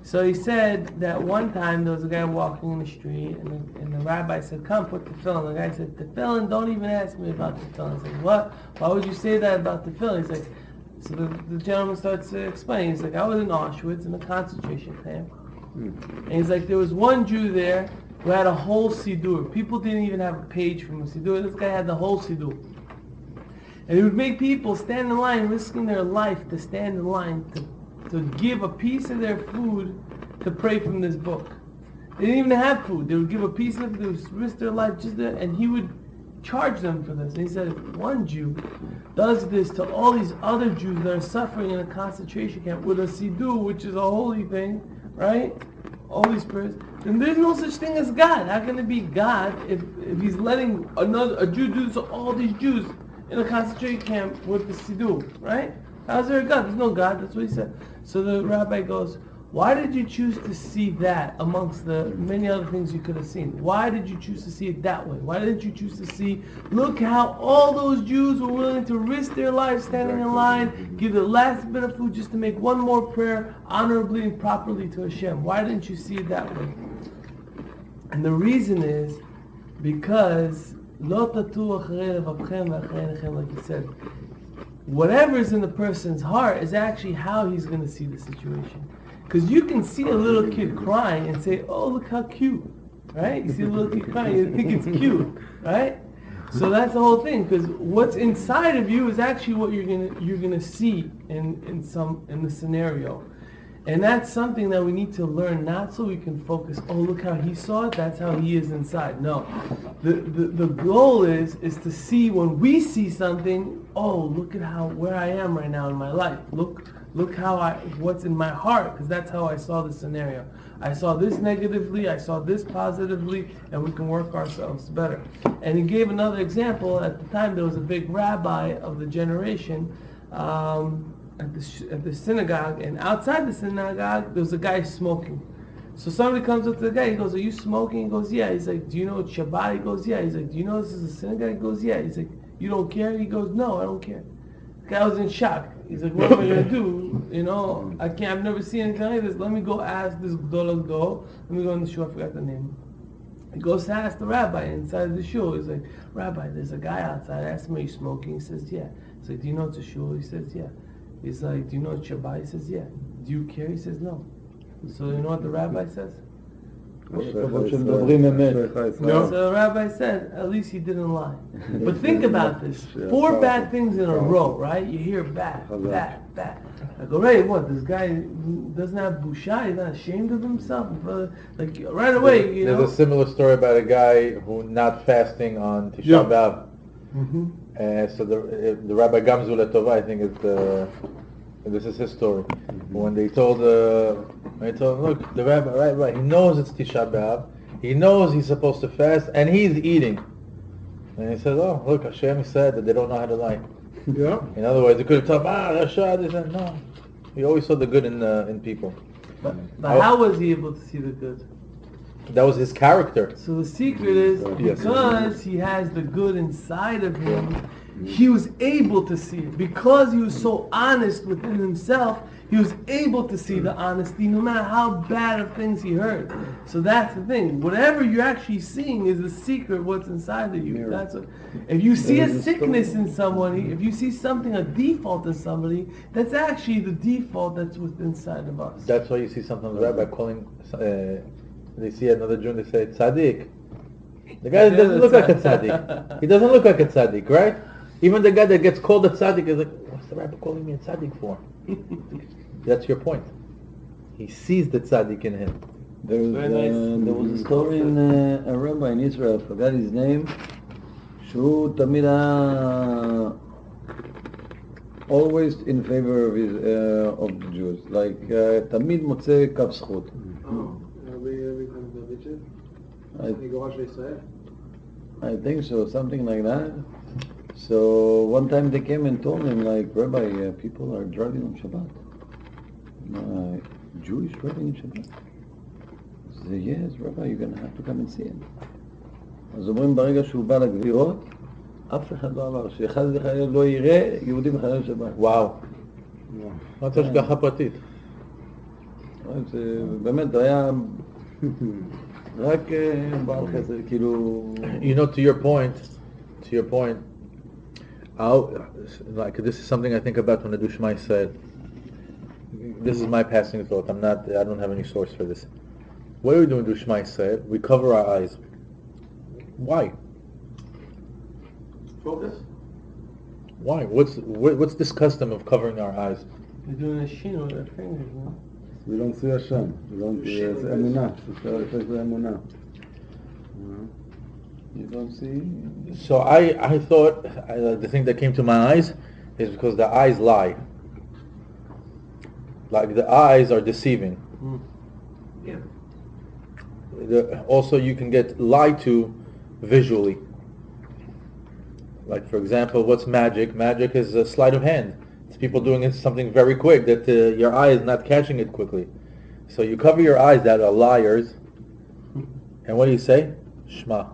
So he said that one time there was a guy walking in the street, and the rabbi said, "Come, put tefillin." The guy said, "Tefillin? Don't even ask me about tefillin." He's like, "What? Why would you say that about tefillin?" He's like, so the gentleman starts to explain. He's like, "I was in Auschwitz in a concentration camp, and he's like, there was one Jew there who had a whole siddur. People didn't even have a page from a siddur. This guy had the whole siddur." And he would make people stand in line, risking their life to stand in line to give a piece of their food to pray from this book. They didn't even have food. They would give a piece of it, they would risk their life just there, and he would charge them for this. And he said, if one Jew does this to all these other Jews that are suffering in a concentration camp with a siddur, which is a holy thing, right? All these prayers, then there's no such thing as God. How can it be God if he's letting a Jew do this to all these Jews in a concentration camp with the siddur, right? How's there a God? There's no God. That's what he said. So the rabbi goes, why did you choose to see that amongst the many other things you could have seen? Why did you choose to see it that way? Why didn't you choose to see, look how all those Jews were willing to risk their lives standing in line, give the last bit of food just to make one more prayer honorably and properly to Hashem? Why didn't you see it that way? And the reason is because like you said, whatever is in the person's heart is actually how he's going to see the situation. Because you can see a little kid crying and say, oh, look how cute, right? You see a little kid crying, you think it's cute, right? So that's the whole thing, because what's inside of you is actually what you're gonna see in the scenario. And that's something that we need to learn, not so we can focus, oh, look how he saw it, that's how he is inside. No. The goal is to see when we see something, oh, look at where I am right now in my life. Look what's in my heart, because that's how I saw the scenario. I saw this negatively, I saw this positively, and we can work ourselves better. And he gave another example. At the time, there was a big rabbi of the generation, at the synagogue, and outside the synagogue there was a guy smoking. So somebody comes up to the guy, he goes, are you smoking? He goes, yeah. He's like, do you know it's Shabbat? He goes, yeah. He's like, do you know this is a synagogue? He goes, yeah. He's like, you don't care? He goes, no, I don't care. The guy was in shock. He's like, what am I going to do? You know, I've never seen anything like this. Let me go ask this Gdol. Let me go in the shul, I forgot the name. He goes to ask the rabbi inside the shul. He's like, Rabbi, there's a guy outside. I asked him, are you smoking? He says, yeah. He's like, do you know it's a shul? He says, yeah. He's like, do you know it's Shabbat? He says, yeah. Do you care? He says, no. So you know what the rabbi says? No. So the rabbi said, at least he didn't lie. But think about this. 4 bad things in a row, right? You hear bad. I go, right, what? This guy doesn't have busha? He's not ashamed of himself? Like, right away, you know? There's a similar story about a guy who not fasting on Tisha B'Av. Mm-hmm. So the Rabbi Gamzu Letova, I think this is his story. When they told him, look, the rabbi, right, he knows it's Tisha B'Av, he knows he's supposed to fast, and he's eating. And he says, oh, look, Hashem said that they don't know how to lie. Yeah. In other words, he could have told him, Rashad, he said, no. He always saw the good in people. But how was he able to see the good? That was his character. So the secret is because he has the good inside of him, he was able to see it. Because he was so honest within himself, he was able to see the honesty no matter how bad of things he heard. So that's the thing. Whatever you're actually seeing is the secret what's inside of you. That's what, if you see a sickness in somebody, if you see something, a default in somebody, that's actually the default that's within inside of us. That's why you see sometimes Rabbi calling, they see another Jew and they say, Tzaddik. The guy doesn't look like a tzaddik. He doesn't look like a tzaddik, right? Even the guy that gets called a tzaddik is like, what's the rabbi calling me a tzaddik for? That's your point. He sees the tzaddik in him. There was a story in a rabbi in Israel, I forgot his name, שהוא תמיד always in favor of the Jews, like תמיד מוצא קו זכות. I think so, something like that. So one time they came and told him, like, Rabbi, people are driving on Shabbat. Jewish wedding Shabbat? He said, yes, Rabbi, you're going to have to come and see it. אז אומרים ברגע שהוא בא לגבירות, אף אחד לא אמר, שאחד וחייל לא יראה יהודי מחלל שבת. וואו. מה אתה השגחה פרטית? זה באמת היה רק בעל חסד, כאילו... You know, to your point, like this is something I think about when I do Shema Yisrael. This is my passing thought. I don't have any source for this. What do we do when we do Shema Yisrael? We cover our eyes. Why? Focus. Why? What's this custom of covering our eyes? They're doing a shin with their fingers, no? We don't see Hashem. We don't see Emunah. It's Emunah. You don't see? So I thought the thing that came to my eyes is because the eyes lie. Like the eyes are deceiving. Yeah. Also, you can get lied to visually. Like, for example, what's magic? Magic is a sleight of hand. It's people doing something very quick that your eye is not catching it quickly. So you cover your eyes that are liars. And what do you say? Shema.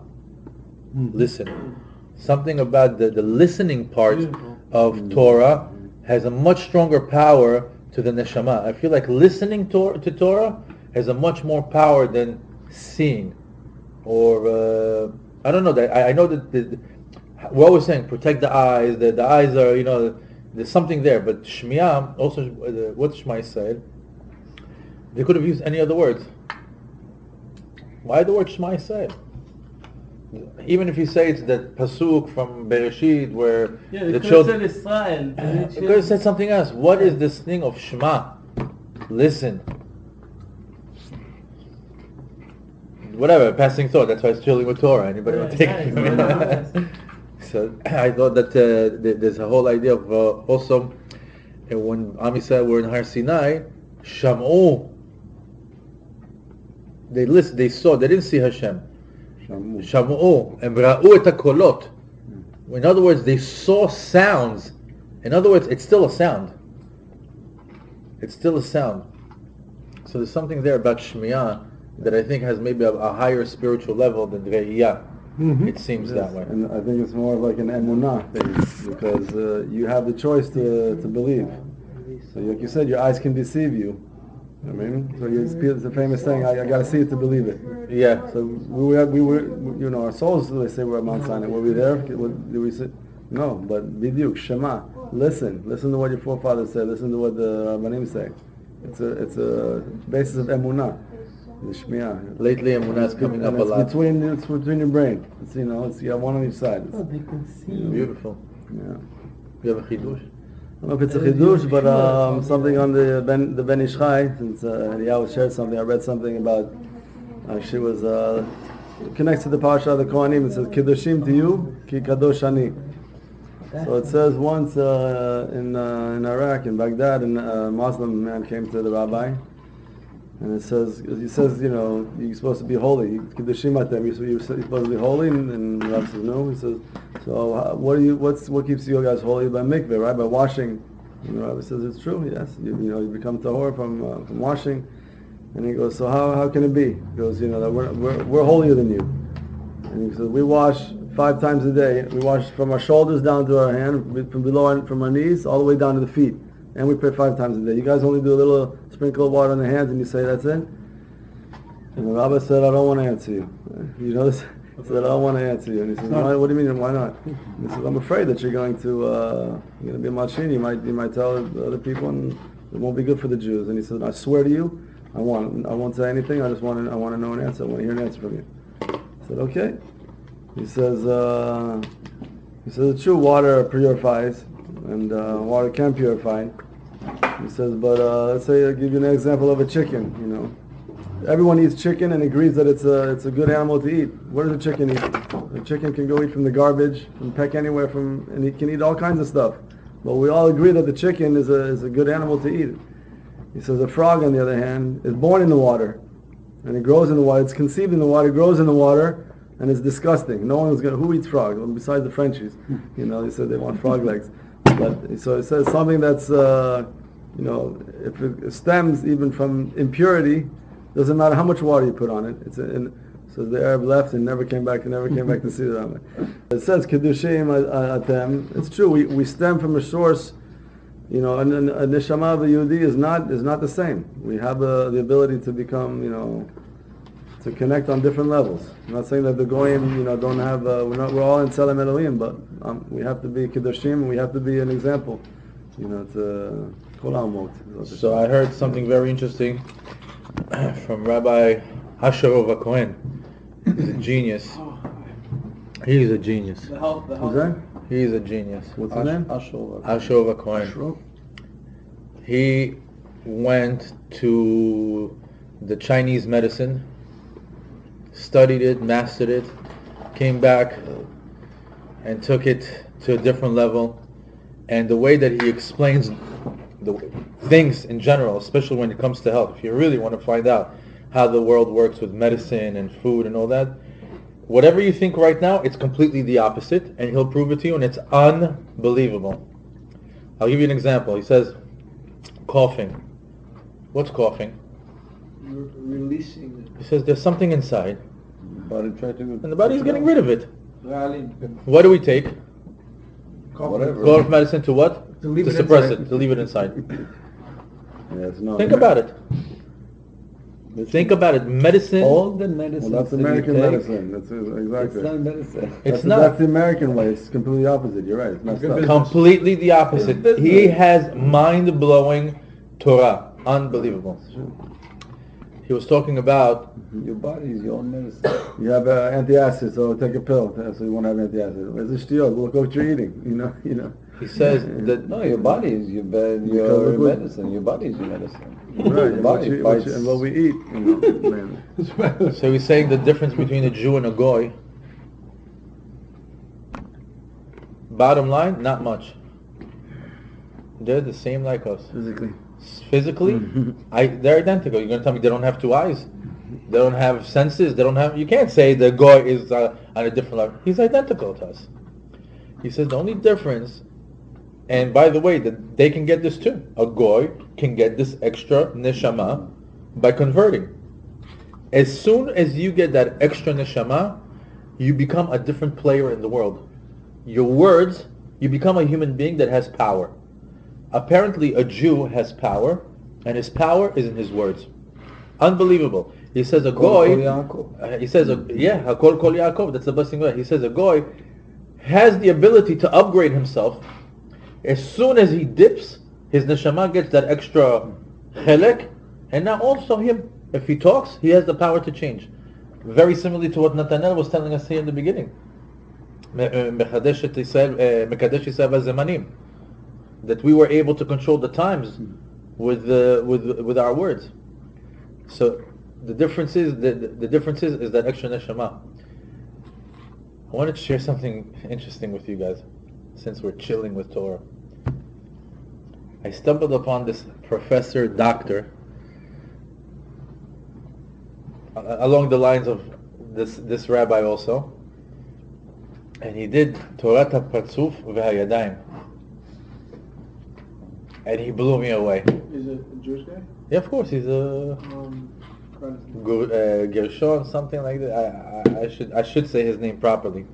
Listen. Something about the listening part of Torah has a much stronger power to the neshama. I feel like listening to Torah has a much more power than seeing. Or, I don't know. I know that we're always saying protect the eyes. The eyes are, there's something there. But Shmiya, also, what Shema said, they could have used any other words. Why the word Shema said? Even if you say it's that pasuk from Bereshit where the children... Israel. They could have said something else. What is this thing of Shema? Listen. Whatever, passing thought. That's why it's chilling with Torah. Anybody want to take it from me? So I thought that there's a whole idea of also when Am Yisrael were in Har Sinai, Sham'u. They listened. They saw. They didn't see Hashem. Shamu'u and Ra'u et hakolot. In other words, they saw sounds. In other words, it's still a sound. It's still a sound. So there's something there about Shmiya that I think has maybe a higher spiritual level than Re'iyah. It seems that way. And I think it's more like an emunah thing, because you have the choice to believe. So like you said, your eyes can deceive you. I mean, so it's a famous saying, I got to see it to believe it. Yeah. So we were, our souls, they say we're at Mount Sinai. Were we there? Did we say? No, but Bidyuk, Shema, listen to what your forefathers said, listen to what the Rabbanim say. It's a basis of emunah, the Shmiya. Lately, emunah is coming up a lot. It's between your brain. It's you have one on each side. Oh, they can see. Beautiful. Yeah. You have a chidush? I don't know if it's a chidush, but something on the Ben Ish Chai, since Eliyahu shared something, I read something about, she was, connects to the Parashat of the Kohanim, it says, Kiddushim to you, Ki Kadosh Ani. So it says once in Iraq, in Baghdad, a Muslim man came to the rabbi, and he says, you're supposed to be holy. Kiddushim atem, you're supposed to be holy, and the rabbi says, no. He says, so what keeps you guys holy? By mikveh, right? By washing. And the rabbi says, it's true, yes. You become tahor from washing. And he goes, so how can it be? He goes, that we're holier than you. And he says, we wash 5 times a day. We wash from our shoulders down to our hand, from below, from our knees all the way down to the feet. And we pray 5 times a day. You guys only do a little sprinkle of water on the hands and you say that's it? And the rabbi said, I don't want to answer you. You know this? He said, I don't want to answer you. And he says, what do you mean, why not? And he says, I'm afraid that you're going to be a malshin. You might tell other people and it won't be good for the Jews. And he said, I swear to you, I won't say anything. I want to know an answer. I want to hear an answer from you. I said, okay. He says, it's true, water purifies, and water can purify. He says, but let's say I'll give you an example of a chicken. Everyone eats chicken and agrees that it's a good animal to eat. What does a chicken eat? A chicken can go eat from the garbage, can peck anywhere and it can eat all kinds of stuff. But we all agree that the chicken is a good animal to eat. He says a frog, on the other hand, is born in the water, and it grows in the water. It's conceived in the water, grows in the water, and it's disgusting. No one's who eats frog? Well, besides the Frenchies, they said they want frog legs. But so it says something that's you know, if it stems even from impurity, doesn't matter how much water you put on it. So the Arab left and never came back to see the Rambam. It says Kedushim Atem. It's true. We stem from a source. You know, a neshama of a Yehudi is not the same. We have the ability to become, you know, to connect on different levels. I'm not saying that the goyim, you know, don't have. We're all in Tzelem Elohim, but we have to be Kedushim and we have to be an example. You know, to Kol Ha'amot. So I heard something very interesting from Rabbi Hasharov Cohen. He's a genius. He's a genius. Who's that? He's a genius. What's his name? Hasharov Cohen. He went to the Chinese medicine, studied it, mastered it, came back and took it to a different level. And the way that he explains the things in general, especially when it comes to health, if you really want to find out how the world works with medicine and food and all that, whatever you think right now, it's completely the opposite, and he'll prove it to you, and it's unbelievable. I'll give you an example. He says, coughing. What's coughing? You're releasing He says there's something inside, and and the body's getting rid of it. it. What do we take? Whatever. Cough medicine to what? To leave To it suppress inside. it, to leave it inside. Yes, no. Think about it. Think about it. Medicine. All the medicine. Well, that's American medicine. That's exactly. It's not medicine. It's That's not. the American way. It's completely opposite. You're right. It's messed up. Completely the opposite. He has mind-blowing Torah. Unbelievable. He was talking about Your body is your own medicine. You have antacid, so take a pill. So you won't have antacid. Where's the shtiyot? Look what you're eating. You know. he says that No, your body is your Because look what- medicine. Your body is your medicine. Right. Your body fights. And what we eat. You know, man. so he's saying the difference between a Jew and a goy. Bottom line, not much. They're the same like us. Physically, they're identical. You're going to tell me they don't have two eyes? They don't have senses? You can't say the goy is on a different level. He's identical to us. He says the only difference, and by the way, that they can get this too. A goy can get this extra neshama by converting. As soon as you get that extra neshama, you become a different player in the world. Your words, you become a human being that has power. Apparently a Jew has power, and his power is in his words. Unbelievable. He says a goy, he says, Hakol Kol Yaakov, that's the best thing. He says a goy has the ability to upgrade himself. As soon as he dips, his neshama gets that extra chelek, and now also him, if he talks, he has the power to change. Very similarly to what Nathaniel was telling us here in the beginning. Mekadesh Yisrael Zemanim. That we were able to control the times with our words. So the difference is that extra neshama. I wanted to share something interesting with you guys, since we're chilling with Torah. I stumbled upon this professor, doctor, along the lines of this rabbi also, and he did Torah HaPartzuf v'Hayadayim. And he blew me away. Is it a Jewish guy? Yeah, of course, he's a Gershon, something like that. I should say his name properly.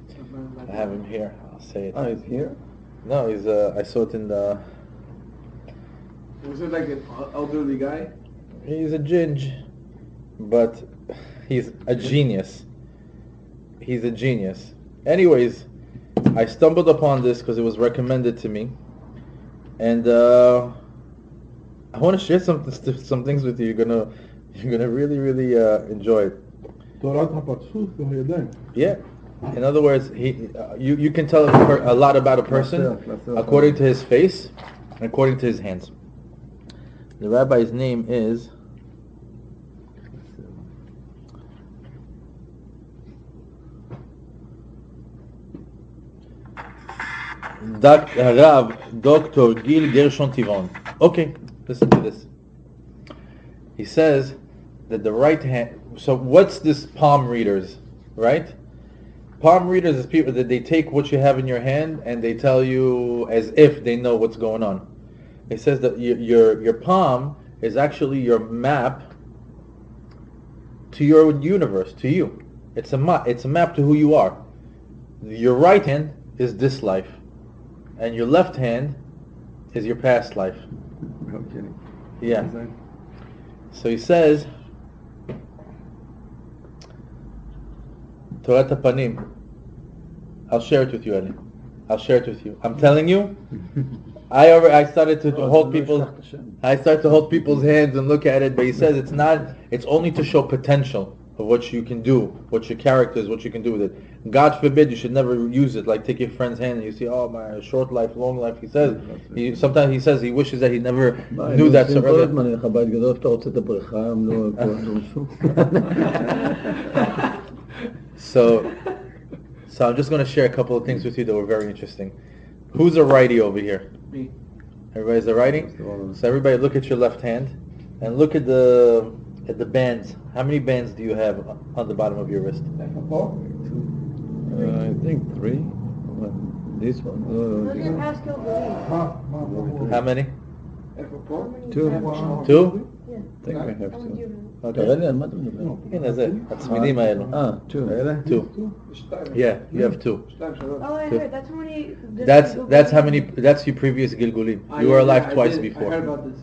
I have him here. I'll say it. Oh, he's here? No, he's. I saw it in the. Was it like an elderly guy? He's a ginge, but he's a genius. He's a genius. Anyways, I stumbled upon this because it was recommended to me. And I want to share some things with you. You're gonna really enjoy it. Yeah. In other words, you can tell a lot about a person according to his face and according to his hands. The rabbi's name is Rav Dr. Gil Gershon Tivon. Okay, listen to this. He says that the right hand. So what's this palm readers, right? Palm readers is people that they take what you have in your hand and they tell you as if they know what's going on. He says that your palm is actually your map to your universe, to you. It's a map to who you are. Your right hand is this life, and your left hand is your past life. No kidding. Yeah. So he says, Torah Panim. I'll share it with you, Eli. I'll share it with you. I'm telling you, I started to hold people's hands and look at it, but he says it's only to show potential of what you can do, what your character is, what you can do with it. God forbid you should never use it, like take your friend's hand and you see, oh, my short life, long life. He says, sometimes he says he wishes that he never knew that so early. So I'm just going to share a couple of things with you that were very interesting. Who's a righty over here? Me. Everybody's a righty? So everybody look at your left hand and look at the bands. How many bands do you have on the bottom of your wrist? I think 3. This one. Those are your Pascal Goulet. How many? Two. Two? Yeah. I think I have How many do 2. you have? Okay. הנה זה, הצמידים האלו. 2. Two. Yeah, you have 2. Oh, I heard. That's how many. That's how many. That's your previous Gilgulim. You were alive twice before. I heard about this.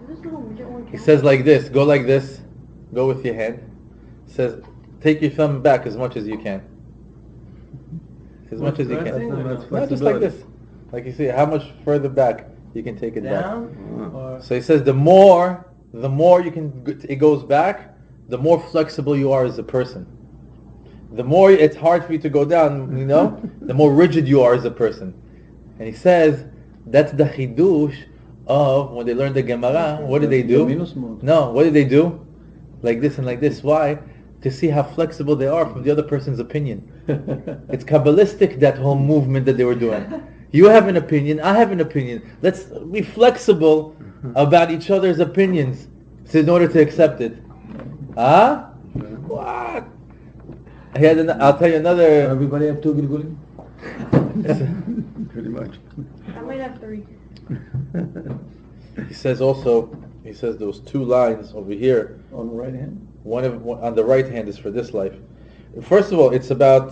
This little midget one He count? says like this. Go like this. Go with your hand. Says, take your thumb back as much as you can. As much as you can. No, just like this. Like you see, how much further back you can take it Down? back. Or So he says the more you can, it goes back, the more flexible you are as a person. The more it's hard for you to go down, the more rigid you are as a person. And he says that's the chidush of when they learn the Gemara. What did they do? No, what did they do? Like this and like this. Why? To see how flexible they are from the other person's opinion. It's Kabbalistic, that whole movement that they were doing. You have an opinion, I have an opinion. Let's be flexible about each other's opinions in order to accept it. Huh? What? I'll tell you another. Everybody have 2 Gilgulim? Pretty much. I might have 3. He says those 2 lines over here. On the right hand? One on the right hand is for this life. First of all, it's about.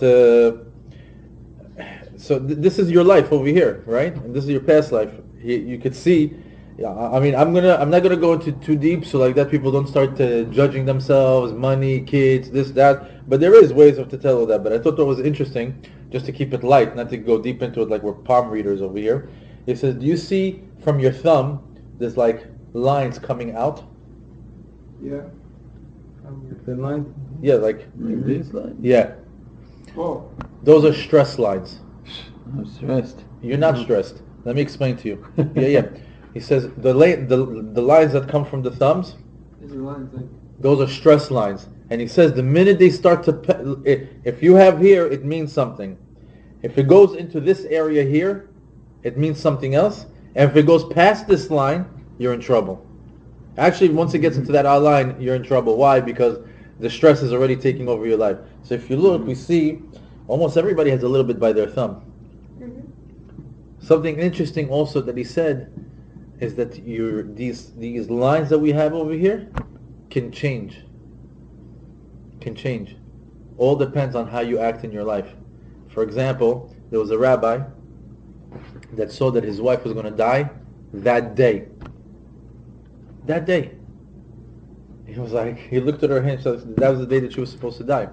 This is your life over here, right? And this is your past life. You could see. I mean, I'm not gonna go into too deep, so like that people don't start judging themselves, money, kids, this, that. But there is ways to tell all that. But I thought that was interesting, just to keep it light, not to go deep into it like we're palm readers over here. He says, do you see from your thumb, there's like lines coming out? Yeah. Thin line? Yeah, like This line? yeah. Oh. Those are stress lines. I'm stressed. You're not stressed. Let me explain to you. Yeah. He says the lines that come from the thumbs, These are lines like. those are stress lines. And he says the minute they start to, if you have here, it means something. If it goes into this area here, it means something else. And if it goes past this line, you're in trouble. Actually, once it gets into that outline, you're in trouble. Why? Because the stress is already taking over your life. So if you look, we see almost everybody has a little bit by their thumb. Mm-hmm. Something interesting also that he said is that these lines that we have over here can change. Can change. All depends on how you act in your life. For example, there was a rabbi that saw that his wife was going to die that day. That day. He was like, he looked at her hand, so that was the day that she was supposed to die.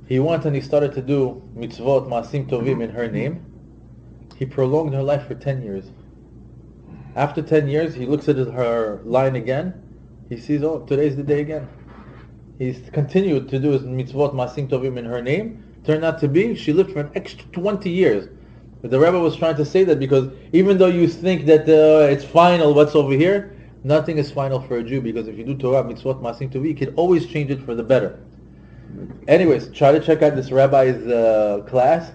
He went and he started to do mitzvot, maasim tovim in her name. He prolonged her life for 10 years. After 10 years, he looks at her line again. He sees, oh, today's the day again. He's continued to do his mitzvot, maasim tovim in her name. Turned out to be, she lived for an extra 20 years. But the rabbi was trying to say that because even though you think that it's final what's over here, nothing is final for a Jew, because if you do Torah, mitzvot, maasim tovim, you can always change it for the better. Anyways, try to check out this rabbi's class.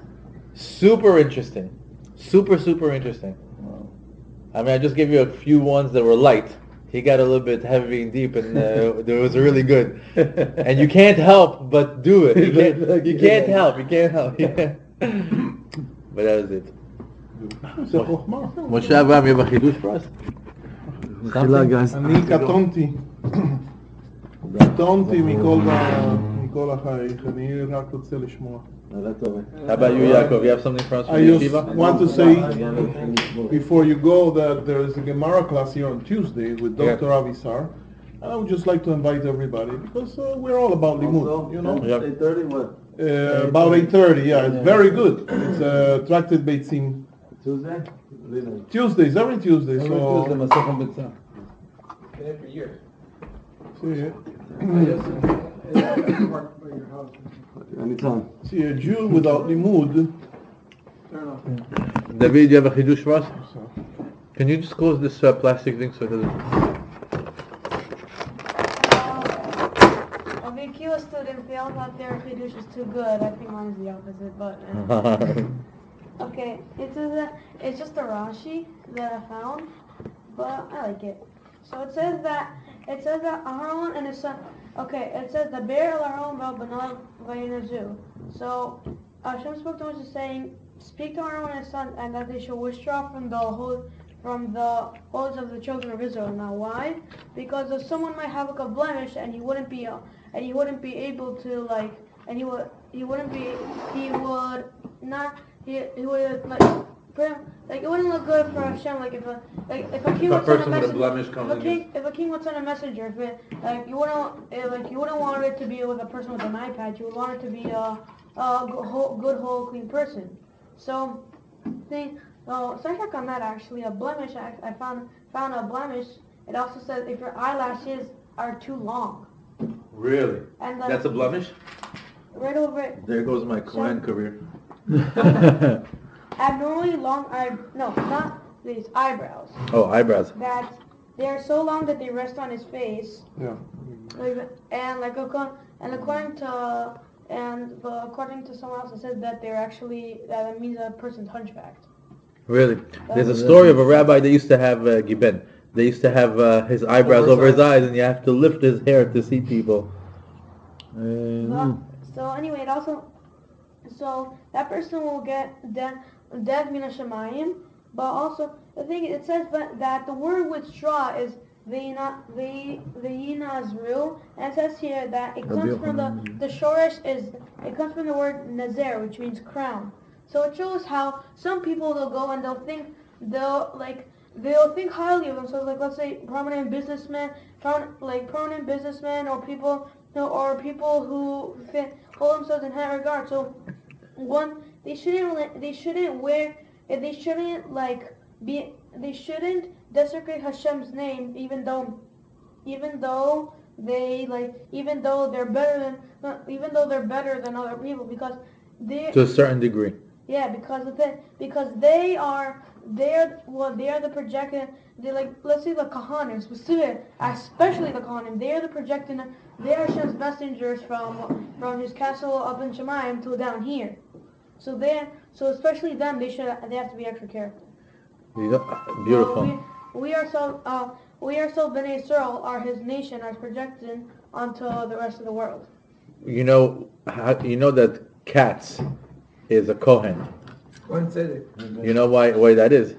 Super interesting. Super interesting. I mean, I just gave you a few ones that were light. He got a little bit heavy and deep, and it was really good. And you can't help but do it. You can't help. Yeah. But that was it. זה חוכמה. Moshe Abraham, you have a chidush for us? מחילה, guys. אני קטונתי מכל החייך, אני רק רוצה לשמוע. How about you, Yaakov? You have something for us from I the just yeshiva? want to say, before you go, that there is a Gemara class here on Tuesday with Dr. Avisar. And I would just like to invite everybody, because we're all about limud, you know? Yep. 8:30, what? About 8:30, yeah, it's very good. It's Tractate Beitzim. Tuesday? Tuesdays, every Tuesday, so... Every year. See, Anytime. see, a Jew without limud... David, you have a chidush for us? Can you just close this plastic thing so it doesn't... A VQ student feels that their chidush is too good. I think mine is the opposite, but... Okay, it's just a Rashi that I found, but I like it. So it says that Aharon and his son. Okay, it says the Bear Aharon Banav Vayinazu. So Hashem spoke to Moses saying, "Speak to Aaron and his son, and that they shall withdraw from the holds of the children of Israel." Now, why? Because if someone might have like a blemish, and he wouldn't be able to like, and he would not. He would like it wouldn't look good for Hashem. Like if a king would send a messenger, if a king would send a messenger, you wouldn't want it to be with a person with an eye patch. You would want it to be a good, whole, clean person. So, Sarshak on that actually a blemish. I found a blemish. It also says if your eyelashes are too long. Really? And that's a blemish? Right over it. There goes my Kohen career. Abnormally long not these eyebrows. Oh, eyebrows. That they are so long that they rest on his face. Yeah. According to someone else, it says that that means a person's hunchbacked. Really? There's a story of a rabbi that used to have giben. They used to have his eyebrows over his eyes, and you have to lift his hair to see people. So anyway, so that person will get death mina shemayim, but also the thing it says that the word withdraw is the yinazru, and it says here that it comes from the shoresh it comes from the word nazer, which means crown. So it shows how some people they'll go and they'll think highly of themselves. Like let's say prominent businessmen, or people who hold themselves in high regard. So they shouldn't desecrate Hashem's name, even though they're better than other people, because to a certain degree. Yeah, because they are the projected. They let's say the Kohanim, especially the Kohanim. They are the projected. They are Hashem's messengers from his castle up in Shemayim to down here. So especially them, they have to be extra careful. Beautiful. We are so Bnei Yisrael are his nation, are projected onto the rest of the world. You know that Katz is a Kohen. Kohen Tzedek. You know why that is?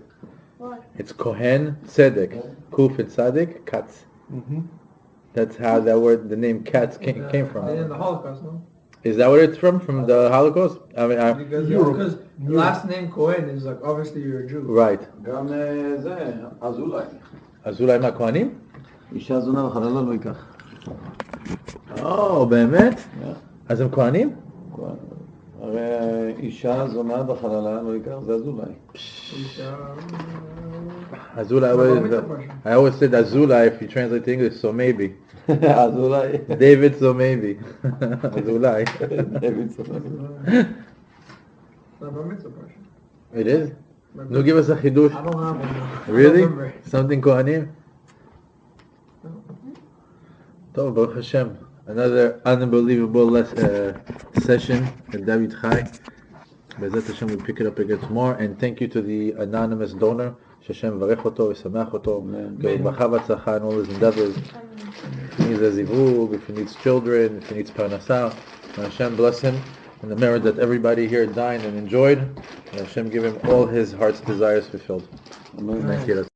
Why? It's Kohen Tzedek. Kuf and Tzaddik, Katz. Mm-hmm. That's how that word, the name Katz came from. In the Holocaust, no? Is that where it's from the Holocaust? Because last name Cohen is like obviously you're a Jew. Right. גם זה, אזולאי. אזולאי מהכהנים? אישה זונה וחללה לא ייקח. באמת? אז הם כהנים? הרי אישה זונה בחללה לא ייקח, זה אזולאי. Azulai, I always said Azulai if you translate to English, so maybe. אזולאי. David, so maybe. Azulai. David, so maybe. It is? No, give us a chidush. I don't have one. Really? Something Kohanim? Tov, Baruch Hashem. Another unbelievable session at David Chai. Bezat Hashem, we'll pick it up again tomorrow. And thank you to the anonymous donor. Hashem varech oto, v'samach oto, ge'ubacha v'tzacha and all his endeavors. If he needs a zivug, if he needs children, if he needs parnasah, Hashem bless him and the merit that everybody here dined and enjoyed. And Hashem give him all his heart's desires fulfilled. Amen. Thank you.